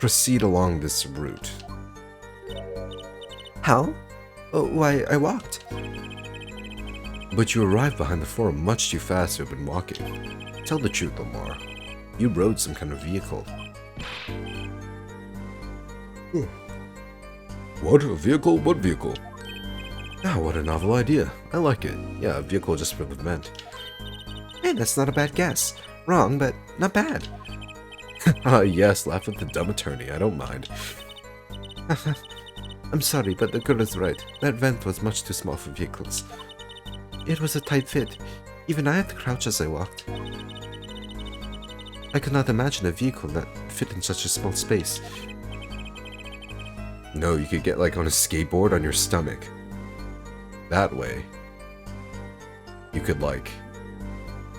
proceed along this route? How? Oh, why, I walked. But you arrived behind the forum much too fast to have been walking. Tell the truth, Lamar. You rode some kind of vehicle. What? A vehicle? What vehicle? Ah, what a novel idea. I like it. Yeah, a vehicle just for the event. Hey, that's not a bad guess. Wrong, but not bad. Yes, laugh at the dumb attorney. I don't mind. I'm sorry, but the girl is right. That vent was much too small for vehicles. It was a tight fit. Even I had to crouch as I walked. I could not imagine a vehicle that fit in such a small space. No, you could get like on a skateboard on your stomach. That way, you could like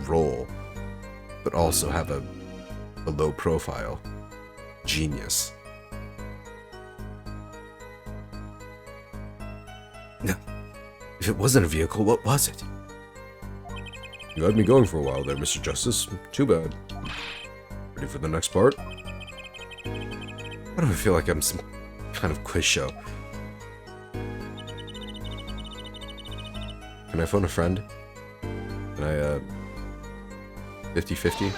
roll, but also have a low profile. Genius. No, if it wasn't a vehicle, what was it? You had me going for a while there, Mr. Justice. Too bad. Ready for the next part? Why do I feel like I'm some kind of quiz show? Can I phone a friend? Can I, 50-50?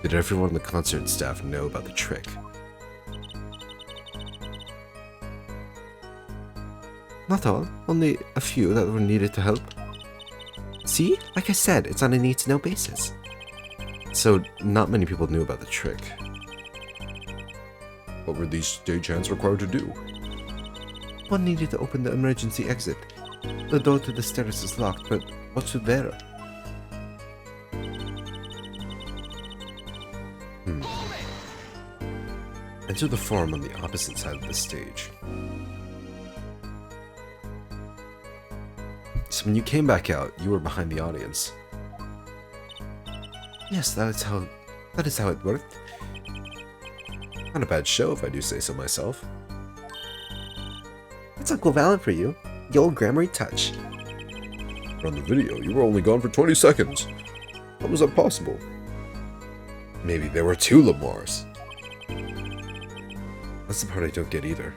Did everyone in the concert staff know about the trick? Not all, only a few that were needed to help. See? Like I said, it's on a need-to-know basis. So, not many people knew about the trick. What were these stagehands required to do? One needed to open the emergency exit. The door to the stairs is locked, but what's with there? Enter the forum on the opposite side of the stage. So when you came back out, you were behind the audience. Yes, that is how it worked. Not a bad show, if I do say so myself. That's Uncle Valen for you. The old Grammary touch. On the video, you were only gone for 20 seconds. How was that possible? Maybe there were two Lamars. That's the part I don't get either.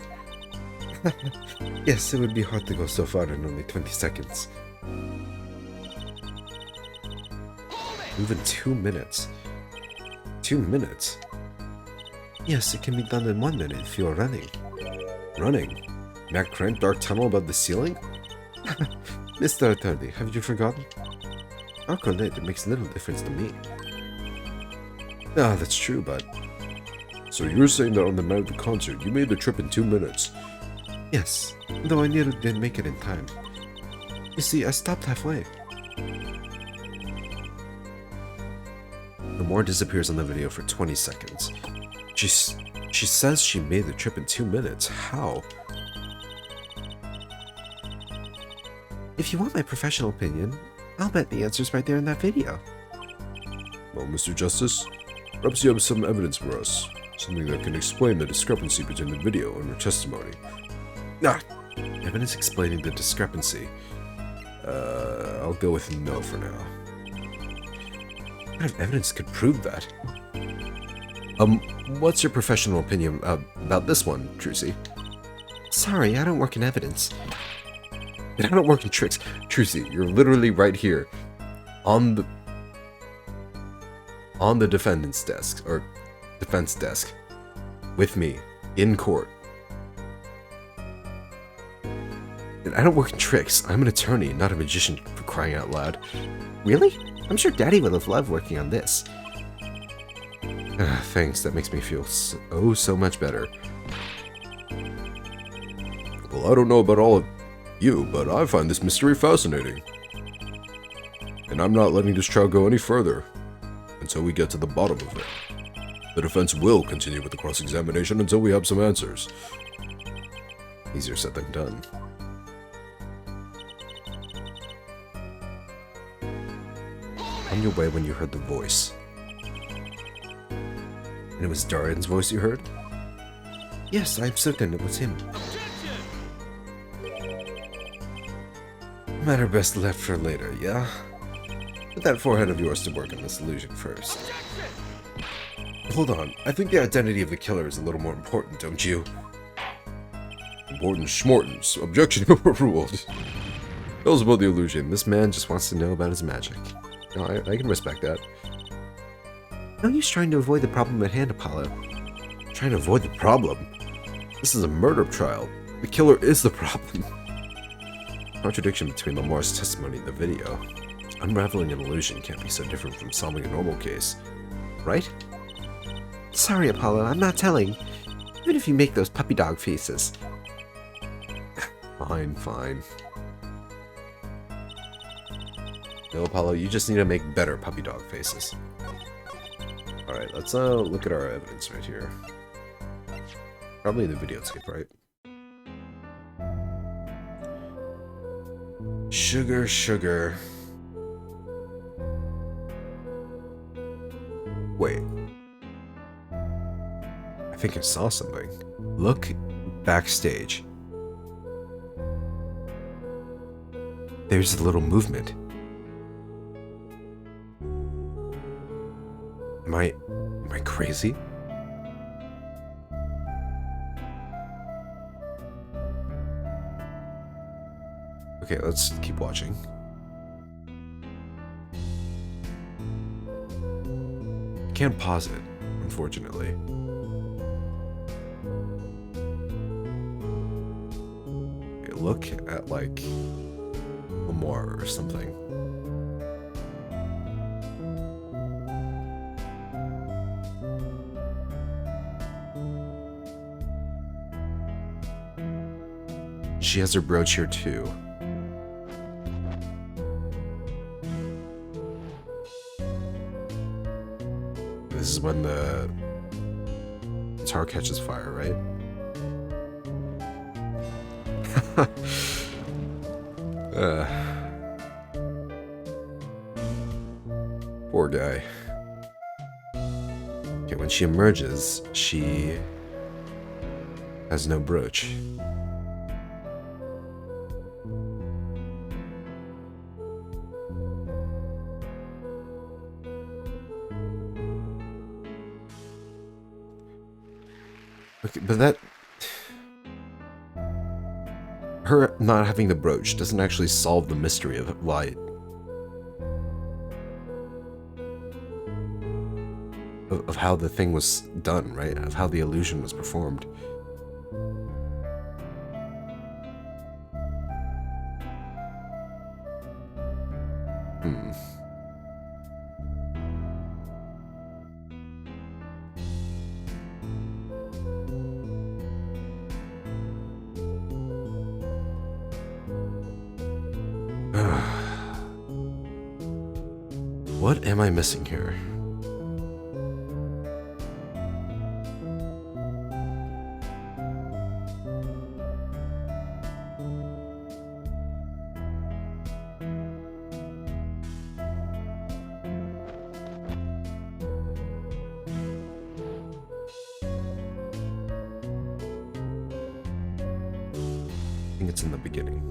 Yes, it would be hard to go so far in only 20 seconds. Even 2 minutes. 2 minutes? Yes, it can be done in 1 minute if you are running. Running? In that cramped dark tunnel above the ceiling? Mr. Attorney, have you forgotten? Dark or late, it makes little difference to me. Ah, that's true, but... So you're saying that on the night of the concert, you made the trip in 2 minutes? Yes, though I nearly didn't make it in time. You see, I stopped halfway. Lamar disappears on the video for 20 seconds. She says she made the trip in 2 minutes. How? If you want my professional opinion, I'll bet the answer's right there in that video. Well, Mr. Justice, perhaps you have some evidence for us. Something that can explain the discrepancy between the video and your testimony. Ah! Evidence explaining the discrepancy. I'll go with no for now. What kind of evidence could prove that? What's your professional opinion about this one, Trucy? Sorry, I don't work in evidence. And I don't work in tricks. Trucy, you're literally right here. On the defendant's desk, or defense desk. With me. In court. And I don't work in tricks. I'm an attorney, not a magician, for crying out loud. Really? I'm sure Daddy would have loved working on this. Thanks, that makes me feel so much better. Well, I don't know about all of you, but I find this mystery fascinating. And I'm not letting this trial go any further until we get to the bottom of it. The defense will continue with the cross-examination until we have some answers. Easier said than done. On your way when you heard the voice. And it was Darian's voice you heard? Yes, I'm certain it was him. Matter best left for later, yeah? Put that forehead of yours to work on this illusion first. Hold on, I think the identity of the killer is a little more important, don't you? Important schmortons. Objection overruled. Tell us about the illusion. This man just wants to know about his magic. No, I can respect that. No use trying to avoid the problem at hand, Apollo. Trying to avoid the problem? This is a murder trial. The killer is the problem. Contradiction between Lamar's testimony and the video. Unraveling an illusion can't be so different from solving a normal case, right? Sorry, Apollo, I'm not telling. Even if you make those puppy dog faces. Fine, fine. No, Apollo, you just need to make better puppy dog faces. Alright, let's look at our evidence right here. Probably the videotape, right? Sugar, sugar. Wait. I think I saw something. Look backstage. There's a little movement. Am I crazy? Okay, let's keep watching. I can't pause it, unfortunately. Okay, look at, like, Lamar or something. She has her brooch here too. This is when the guitar catches fire, right? Poor guy. Okay, when she emerges, she has no brooch. Okay, but that... her not having the brooch doesn't actually solve the mystery of light. Of how the thing was done, right? Of how the illusion was performed. What am I missing here? I think it's in the beginning.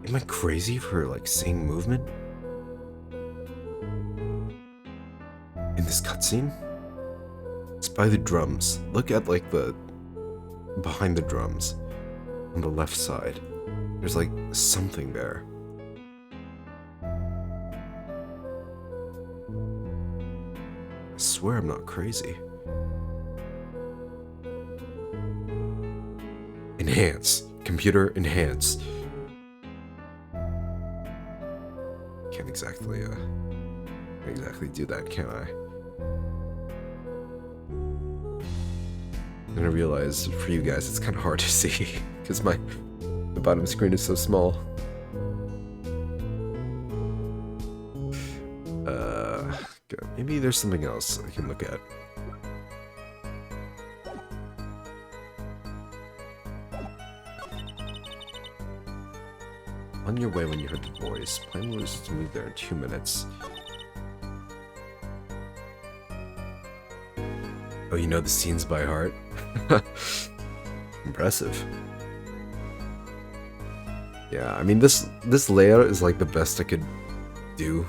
Am I crazy for, like, seeing movement? In this cutscene? It's by the drums. Look at, like, the... behind the drums. On the left side. There's, like, something there. I swear I'm not crazy. Enhance. Computer enhance. Can't exactly do that, can I? And I realize for you guys it's kind of hard to see because the bottom screen is so small. Okay. Maybe there's something else I can look at. On your way when you heard the voice. Plan was to move there in 2 minutes. Oh, you know the scenes by heart? Impressive. Yeah, I mean this layout is like the best I could do.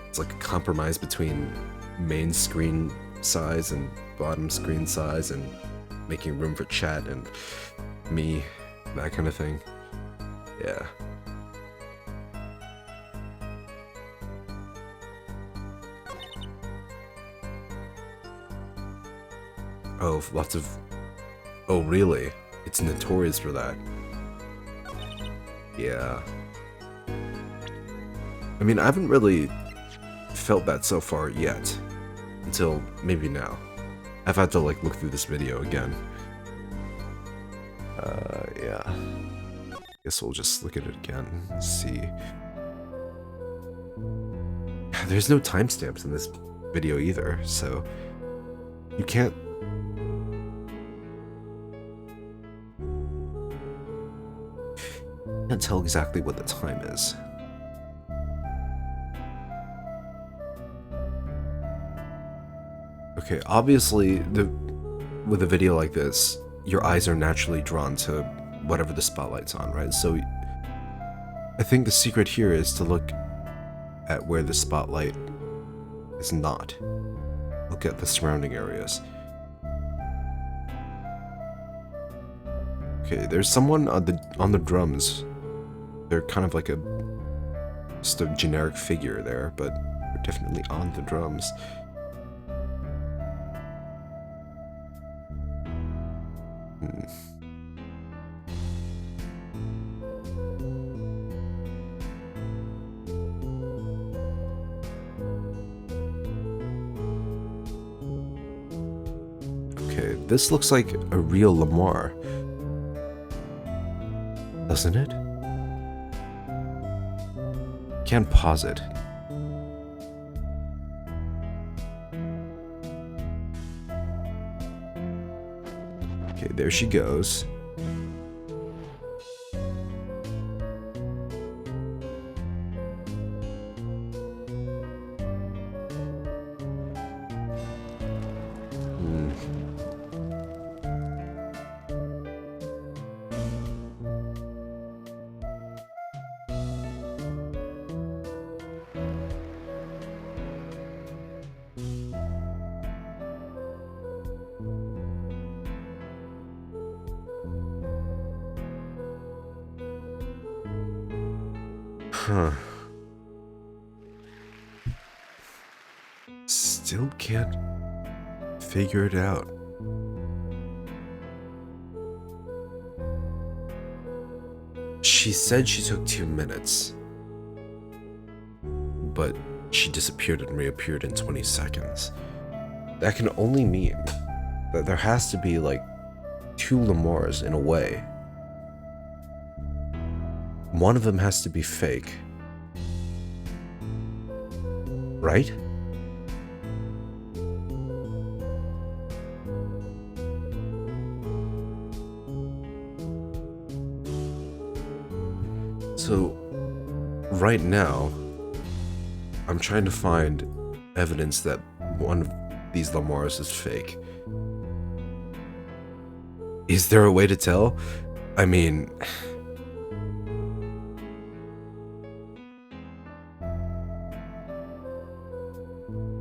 It's like a compromise between main screen size and bottom screen size and making room for chat and me, that kind of thing. Yeah. Oh, lots of... Oh, really? It's notorious for that. Yeah. I mean, I haven't really felt that so far yet. Until maybe now. I've had to, like, look through this video again. Yeah. Guess we'll just look at it again and see. There's no timestamps in this video either, so... You can't tell exactly what the time is. Okay, obviously, with a video like this, your eyes are naturally drawn to whatever the spotlight's on, right? So, I think the secret here is to look at where the spotlight is not. Look at the surrounding areas. Okay, there's someone on the drums. They're kind of like just a generic figure there, but they're definitely on the drums. Okay, this looks like a real Lamar. Doesn't it? Can't pause it. Okay, there she goes. Huh. Still can't figure it out. She said she took 2 minutes, but she disappeared and reappeared in 20 seconds. That can only mean that there has to be like 2 Lamars in a way. One of them has to be fake. Right? So, right now, I'm trying to find evidence that one of these Lamars is fake. Is there a way to tell? I mean...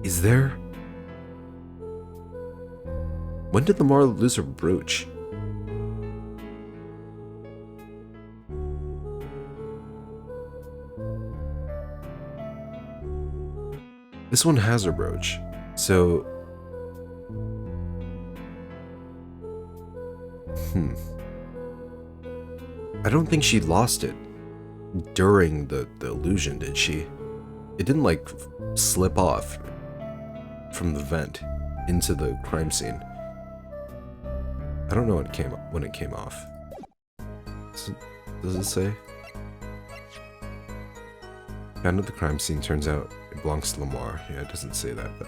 Is there? When did Lamar lose her brooch? This one has her brooch, so... don't think she lost it during the illusion, did she? It didn't like slip off from the vent into the crime scene. I don't know when it came off. Does it say? Found at the crime scene, turns out it belongs to Lamar. Yeah, it doesn't say that, but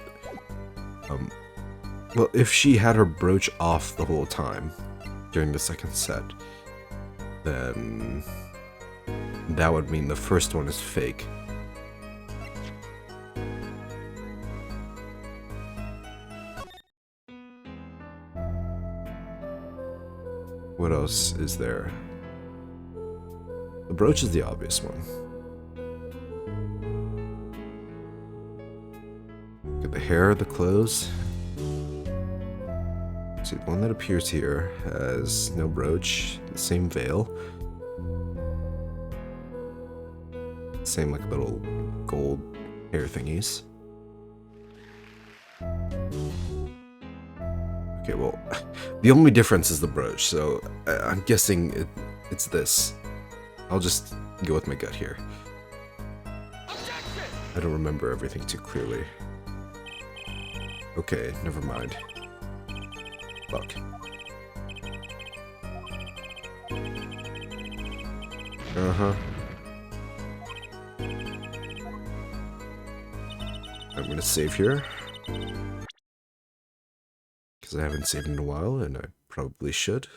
well, if she had her brooch off the whole time during the second set, then that would mean the first one is fake. What else is there? The brooch is the obvious one. Get the hair, the clothes. See, the one that appears here has no brooch, the same veil. Same like little gold hair thingies. Okay, well, the only difference is the brooch, so I'm guessing it's this. I'll just go with my gut here. I don't remember everything too clearly. Okay, never mind. Fuck. Uh-huh. I'm gonna save here. Because I haven't saved in a while, and I probably should.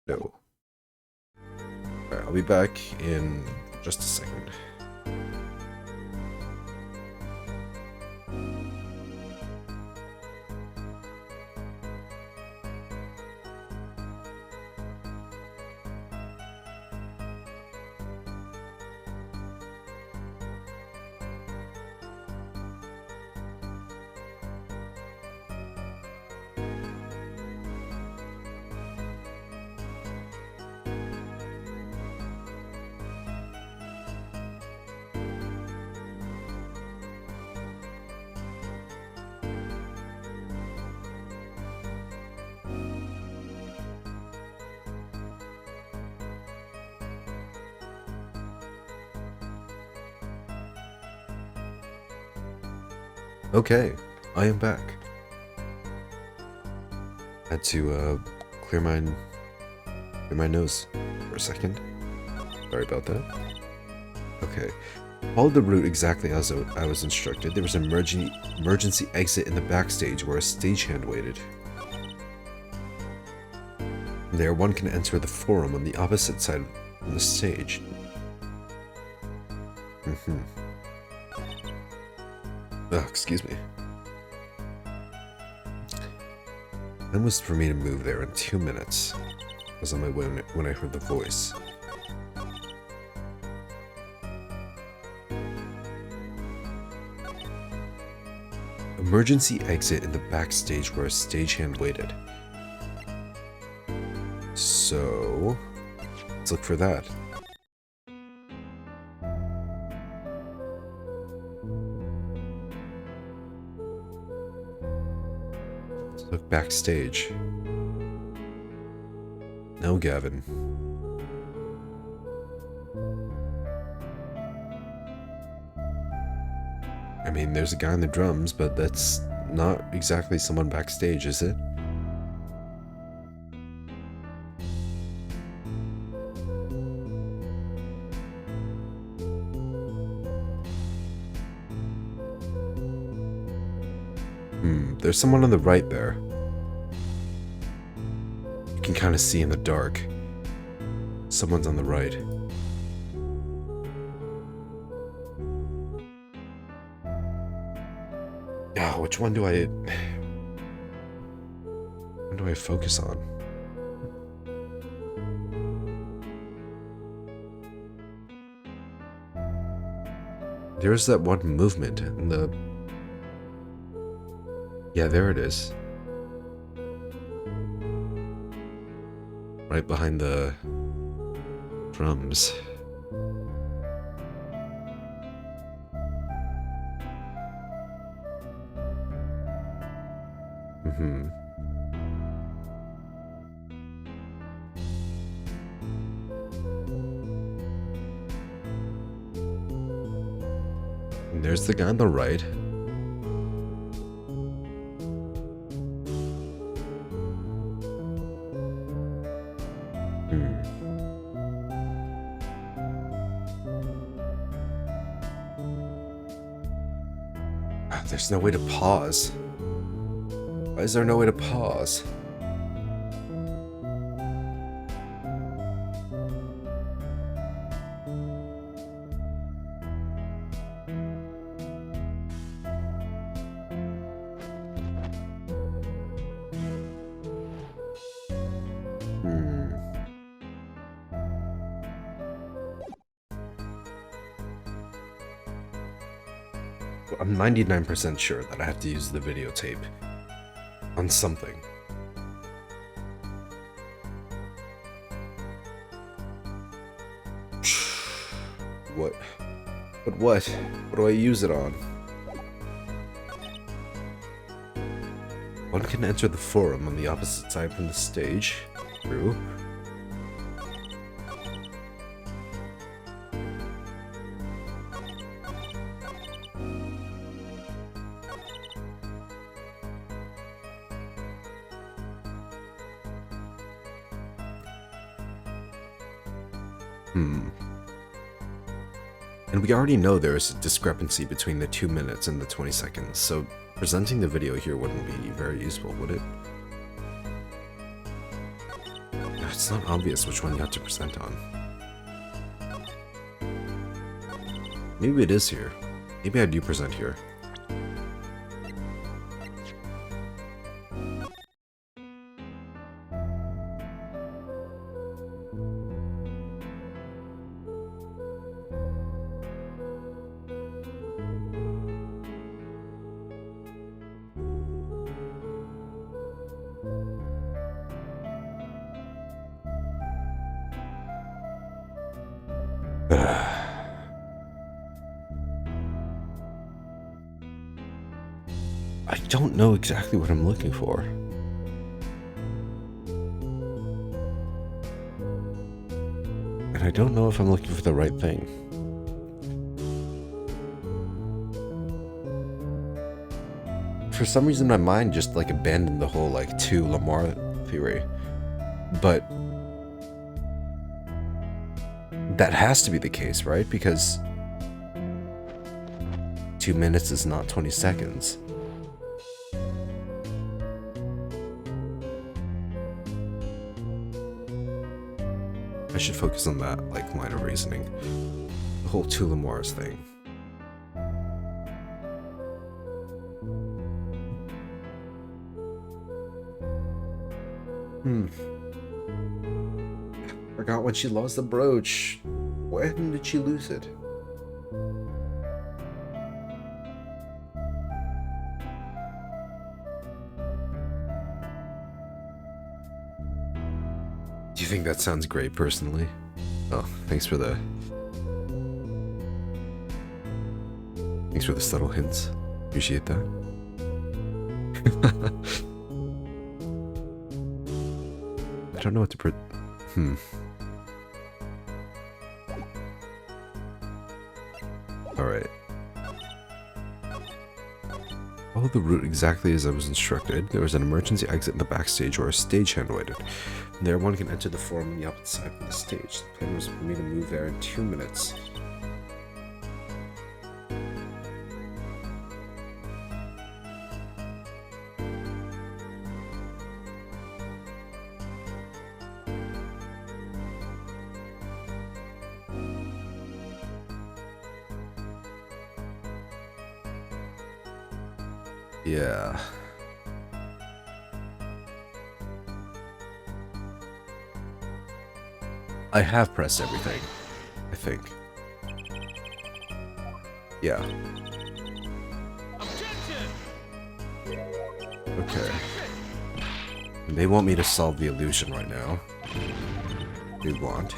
No. Alright, I'll be back in just a second. Okay, I am back. Had to clear my nose for a second. Sorry about that. Okay, followed the route exactly as I was instructed. There was an emergency exit in the backstage where a stagehand waited. There, one can enter the forum on the opposite side of the stage. Oh, excuse me. Time was for me to move there in 2 minutes. I was on my way when I heard the voice. Emergency exit in the backstage where a stagehand waited. So, let's look for that. Look backstage. No, Gavin. I mean, there's a guy on the drums, but that's not exactly someone backstage, is it? There's someone on the right there. You can kind of see in the dark. Someone's on the right. Oh, which one do I focus on? There's that one movement in the... Yeah, there it is. Right behind the drums. And there's the guy on the right. There's no way to pause. Why is there no way to pause? I'm 99% sure that I have to use the videotape on something. What? But what? What do I use it on? One can enter the forum on the opposite side from the stage. True. And we already know there is a discrepancy between the 2 minutes and the 20 seconds, so presenting the video here wouldn't be very useful, would it? It's not obvious which one you have to present on. Maybe it is here. Maybe I do present here. I don't know exactly what I'm looking for. And I don't know if I'm looking for the right thing. For some reason my mind just like abandoned the whole like 2 Lamar theory. But that has to be the case, right? Because 2 minutes is not 20 seconds. I should focus on that, like, line of reasoning. The whole 2 Lamars thing. Forgot when she lost the brooch. When did she lose it? Do you think that sounds great, personally? Oh, thanks for the subtle hints. Appreciate that. I don't know what to Alright. Follow the route exactly as I was instructed. There was an emergency exit in the backstage where a stagehand waited. From there, one can enter the forum on the opposite side of the stage. The plan was for me to move there in 2 minutes. Yeah. I have pressed everything, I think. Yeah. Okay. And they want me to solve the illusion right now. They want.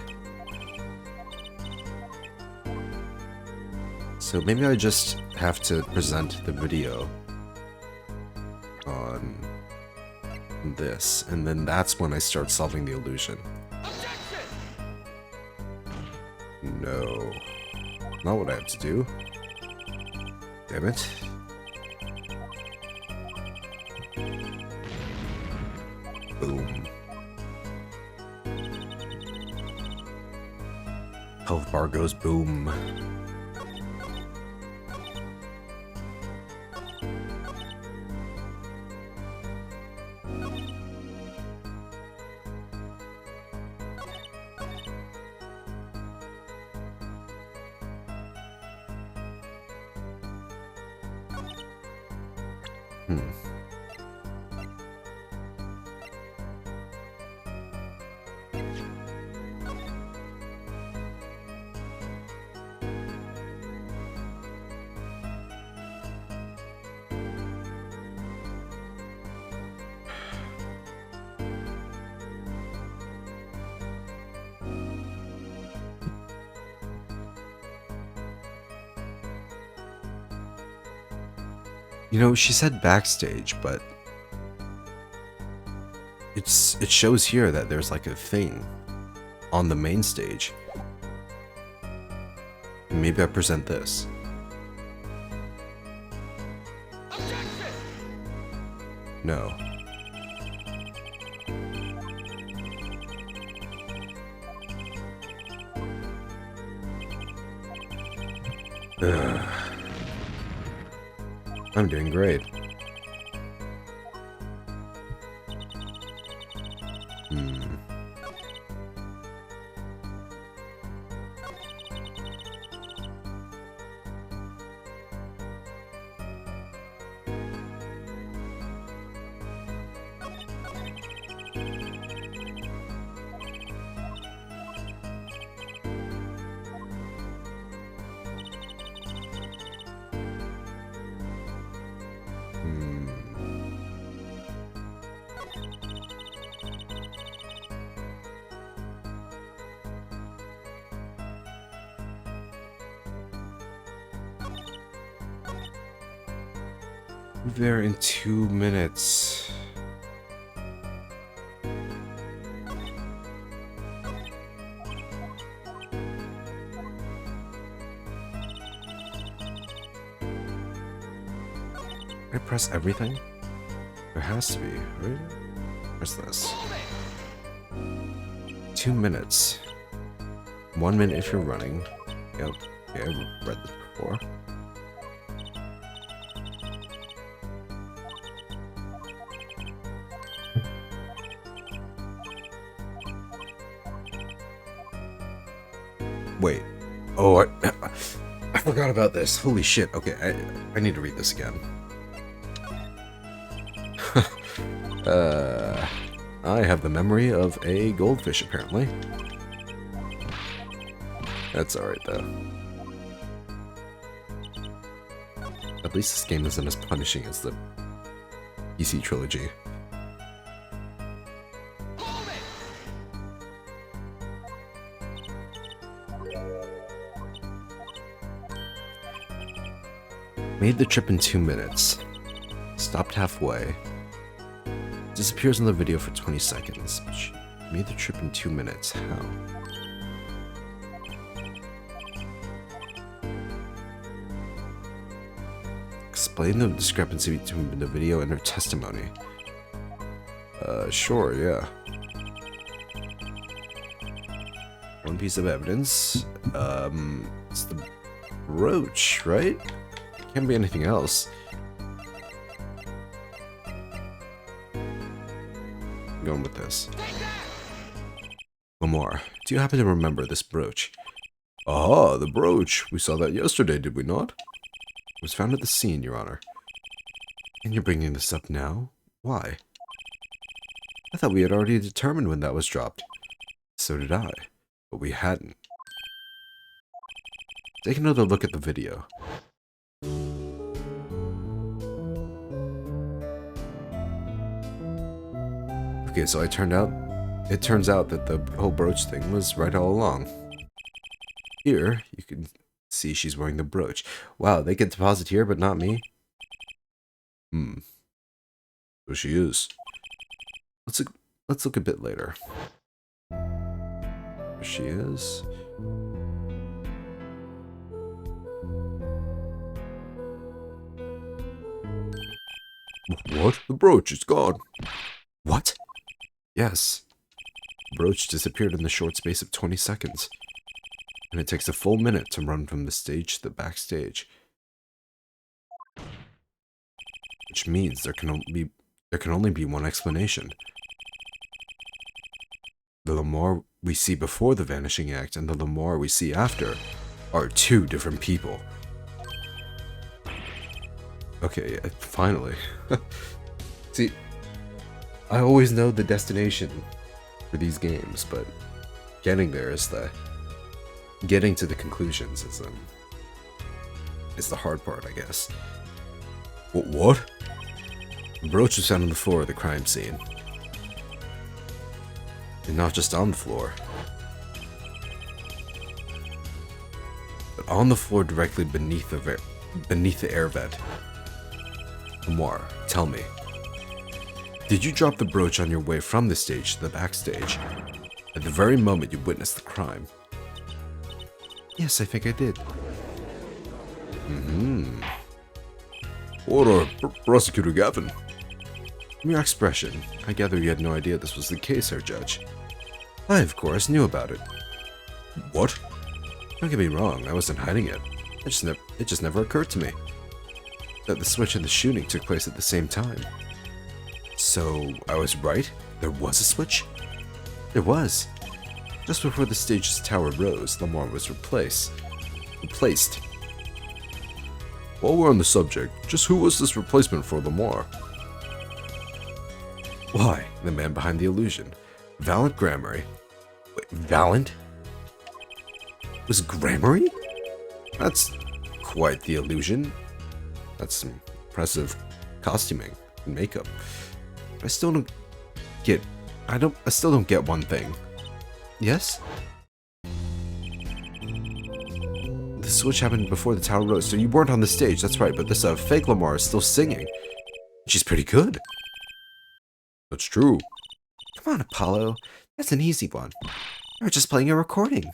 So maybe I just have to present the video on this, and then that's when I start solving the illusion. No. Not what I have to do. Damn it. Boom. Health bar goes boom. You know, she said backstage, but it shows here that there's like a thing on the main stage. Maybe I present this. No. Ugh. I'm doing great. There in 2 minutes. I press everything? There has to be, right? Where's this? 2 minutes. 1 minute if you're running. Yep. Okay, I've read this before. Wait. Oh, I forgot about this. Holy shit. Okay, I need to read this again. I have the memory of a goldfish, apparently. That's alright, though. At least this game isn't as punishing as the PC trilogy. Made the trip in 2 minutes. Stopped halfway. Disappears in the video for 20 seconds. But she made the trip in 2 minutes. How? Explain the discrepancy between the video and her testimony. Sure, yeah. One piece of evidence. It's the brooch, right? Can't be anything else. I'm going with this. One more. Do you happen to remember this brooch? Ah, the brooch. We saw that yesterday, did we not? It was found at the scene, Your Honor. And you're bringing this up now? Why? I thought we had already determined when that was dropped. So did I. But we hadn't. Take another look at the video. Okay, so it turns out that the whole brooch thing was right all along. Here, you can see she's wearing the brooch. Wow, they can deposit here, but not me? So she is. Let's look a bit later. There she is. What? The brooch is gone. What? Yes. The brooch disappeared in the short space of 20 seconds. And it takes a full minute to run from the stage to the backstage. Which means there can only be one explanation. The Lamar we see before the vanishing act and the Lamar we see after are two different people. Okay, finally. See, I always know the destination for these games, but getting there is getting to the conclusions is the hard part, I guess. What? The brooch was found on the floor of the crime scene. And not just on the floor, but on the floor directly beneath the air vent. Lamar, tell me, did you drop the brooch on your way from the stage to the backstage at the very moment you witnessed the crime? Yes, I think I did. Order, Prosecutor Gavin. From your expression, I gather you had no idea this was the case, Herr Judge. I, of course, knew about it. What? Don't get me wrong, I wasn't hiding it. It just never occurred to me that the switch and the shooting took place at the same time. So, I was right? There was a switch? There was. Just before the stage's tower rose, Lamar was replaced. While we're on the subject, just who was this replacement for Lamar? Why, the man behind the illusion. Valant Gramarye. Wait, Valant? Was Gramarye? That's quite the illusion. That's some impressive costuming and makeup. But I still don't get one thing. Yes? The switch happened before the tower rose, so you weren't on the stage, that's right, but this fake Lamar is still singing. She's pretty good. That's true. Come on, Apollo. That's an easy one. You're just playing a recording.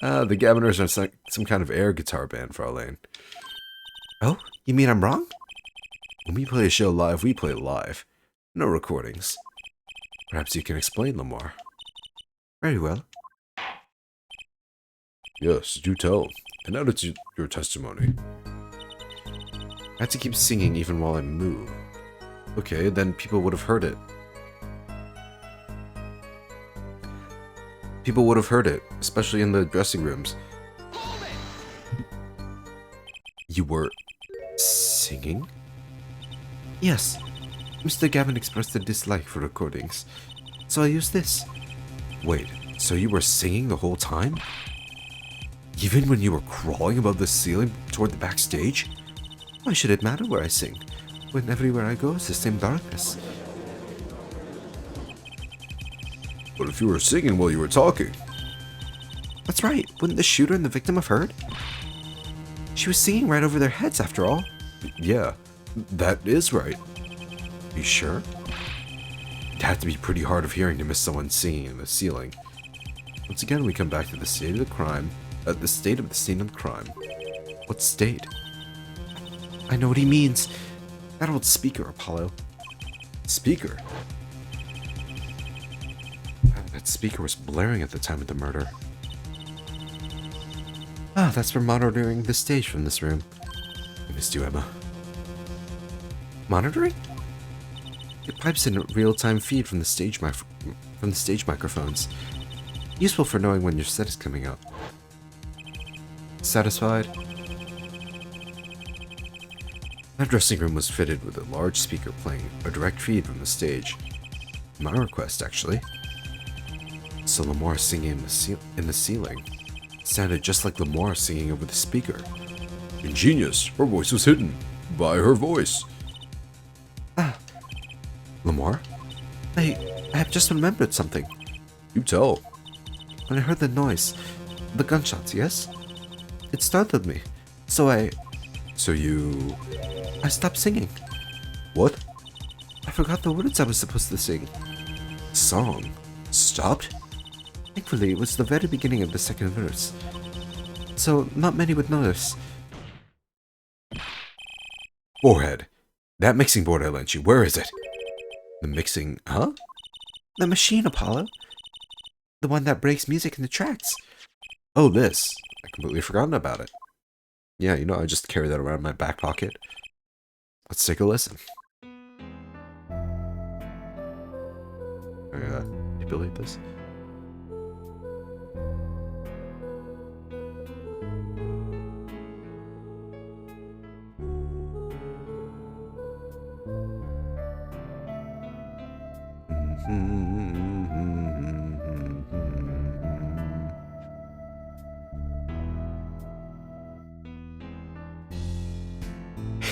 The Gaviners are some kind of air guitar band, Fraulein. Oh, you mean I'm wrong? When we play a show live, we play live. No recordings. Perhaps you can explain, Lamar. Very well. Yes, do tell. And now to your testimony. I had to keep singing even while I move. Okay, then people would have heard it. People would have heard it, especially in the dressing rooms. You were singing? Yes. Mr. Gavin expressed a dislike for recordings, so I used this. Wait, so you were singing the whole time? Even when you were crawling above the ceiling toward the backstage? Why should it matter where I sing, when everywhere I go is the same darkness? But if you were singing while you were talking... That's right, wouldn't the shooter and the victim have heard? She was singing right over their heads, after all. Yeah, that is right. You sure? It had to be pretty hard of hearing to miss someone singing in the ceiling. Once again, we come back to the state of the crime, the state of the scene of the crime. What state? I know what he means. That old speaker, Apollo. Speaker? That speaker was blaring at the time of the murder. Ah, that's for monitoring the stage from this room. I missed you, Emma. Monitoring? It pipes in a real-time feed from the stage microphones. Useful for knowing when your set is coming up. Satisfied? My dressing room was fitted with a large speaker playing a direct feed from the stage. My request, actually. So Lamar singing in the ceiling sounded just like Lamar singing over the speaker. Ingenious, her voice was hidden by her voice. Ah, Lamar? I have just remembered something. You tell. When I heard the noise, the gunshots, yes? It startled me, so I stopped singing. What? I forgot the words I was supposed to sing. Song? Stopped? Thankfully, it was the very beginning of the second verse, so not many would notice. Forehead. That mixing board I lent you, where is it? The mixing... Huh? The machine, Apollo. The one that breaks music into tracks. Oh, this. I completely forgotten about it. Yeah, you know, I just carry that around in my back pocket. Let's take a listen. Manipulate this.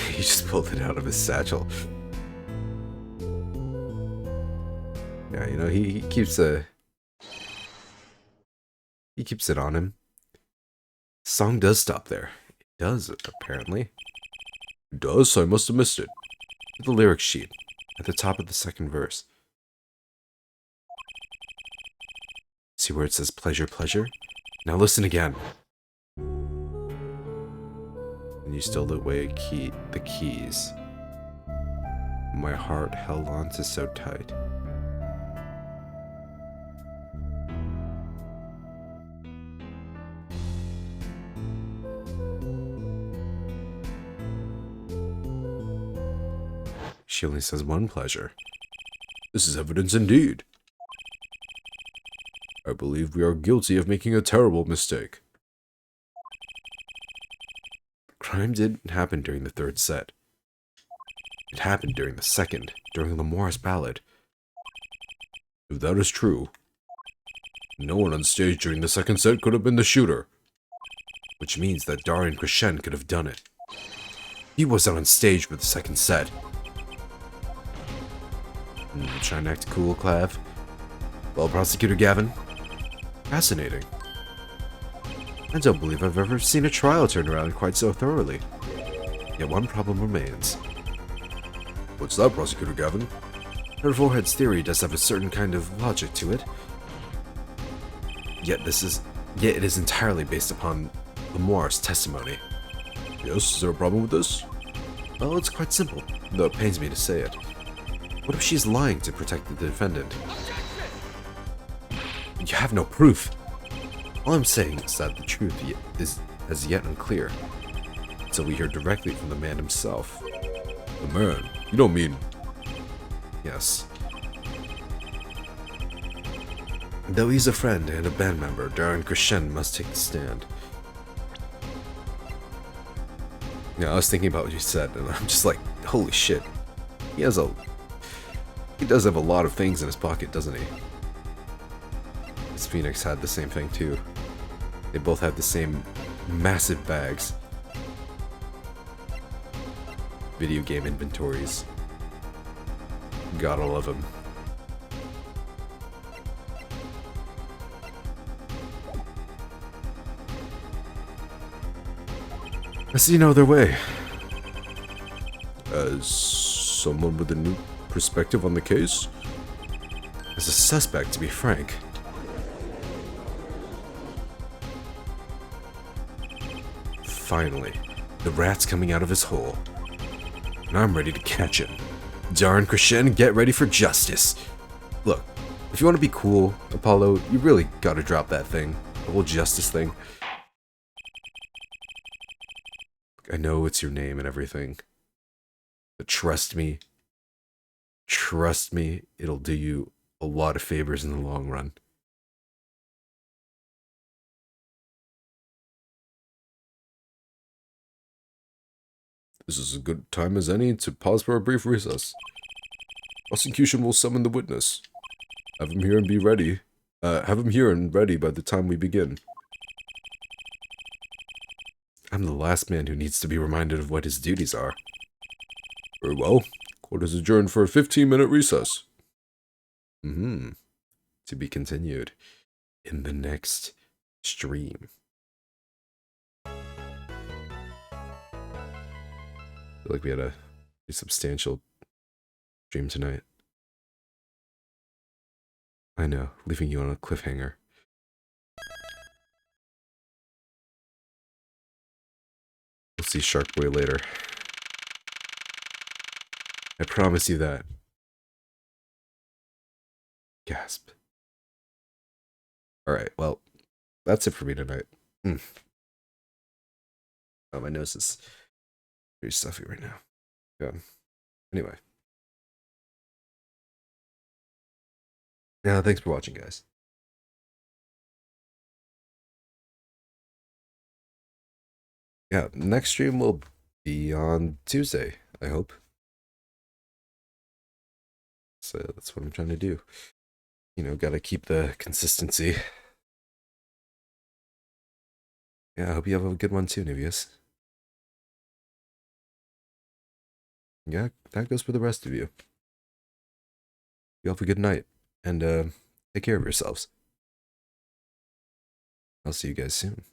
He just pulled it out of his satchel. Yeah, you know, he keeps it on him. Song does stop there. It does, apparently. It does? I must have missed it. The lyric sheet at the top of the second verse. See where it says pleasure, pleasure? Now listen again. And you stole away the keys. My heart held on to so tight. She only says one pleasure. This is evidence indeed. I believe we are guilty of making a terrible mistake. The crime didn't happen during the third set. It happened during the second, during the Morris ballad. If that is true, no one on stage during the second set could have been the shooter. Which means that Darian Crescent could have done it. He wasn't on stage for the second set. Trying to act cool, Clav? Well, Prosecutor Gavin? Fascinating. I don't believe I've ever seen a trial turn around quite so thoroughly. Yet one problem remains. What's that, Prosecutor Gavin? Her forehead's theory does have a certain kind of logic to it. Yet it is entirely based upon Lamor's testimony. Yes, is there a problem with this? Well, it's quite simple, though it pains me to say it. What if she's lying to protect the defendant? You have no proof. All I'm saying is that the truth is as yet unclear, until we hear directly from the man himself. The man? You don't mean... Yes. Though he's a friend and a band member, Darren Crescent must take the stand. Yeah, I was thinking about what you said, and I'm just like, holy shit. He does have a lot of things in his pocket, doesn't he? This Phoenix had the same thing too. They both had the same massive bags. Video game inventories. Gotta love them. I see no other way. As someone with a new perspective on the case? As a suspect, to be frank. Finally, the rat's coming out of his hole. And I'm ready to catch him. Darren Crescent, get ready for justice. Look, if you want to be cool, Apollo, you really gotta drop that thing. The whole justice thing. I know it's your name and everything. But trust me, it'll do you a lot of favors in the long run. This is as good time as any to pause for a brief recess. Prosecution will summon the witness. Have him here and be ready. Have him here and ready by the time we begin. I'm the last man who needs to be reminded of what his duties are. Very well. Court is adjourned for a 15-minute recess. To be continued in the next stream. I feel like we had a pretty substantial stream tonight. I know, leaving you on a cliffhanger. We'll see Shark Boy later. I promise you that. Gasp. Alright, well, that's it for me tonight. Oh, my nose is very stuffy right now. Yeah. Anyway. Yeah, thanks for watching, guys. Yeah, next stream will be on Tuesday, I hope. So that's what I'm trying to do. You know, gotta keep the consistency. Yeah, I hope you have a good one too, Nivius. Yeah, that goes for the rest of you. You have a good night, and take care of yourselves. I'll see you guys soon.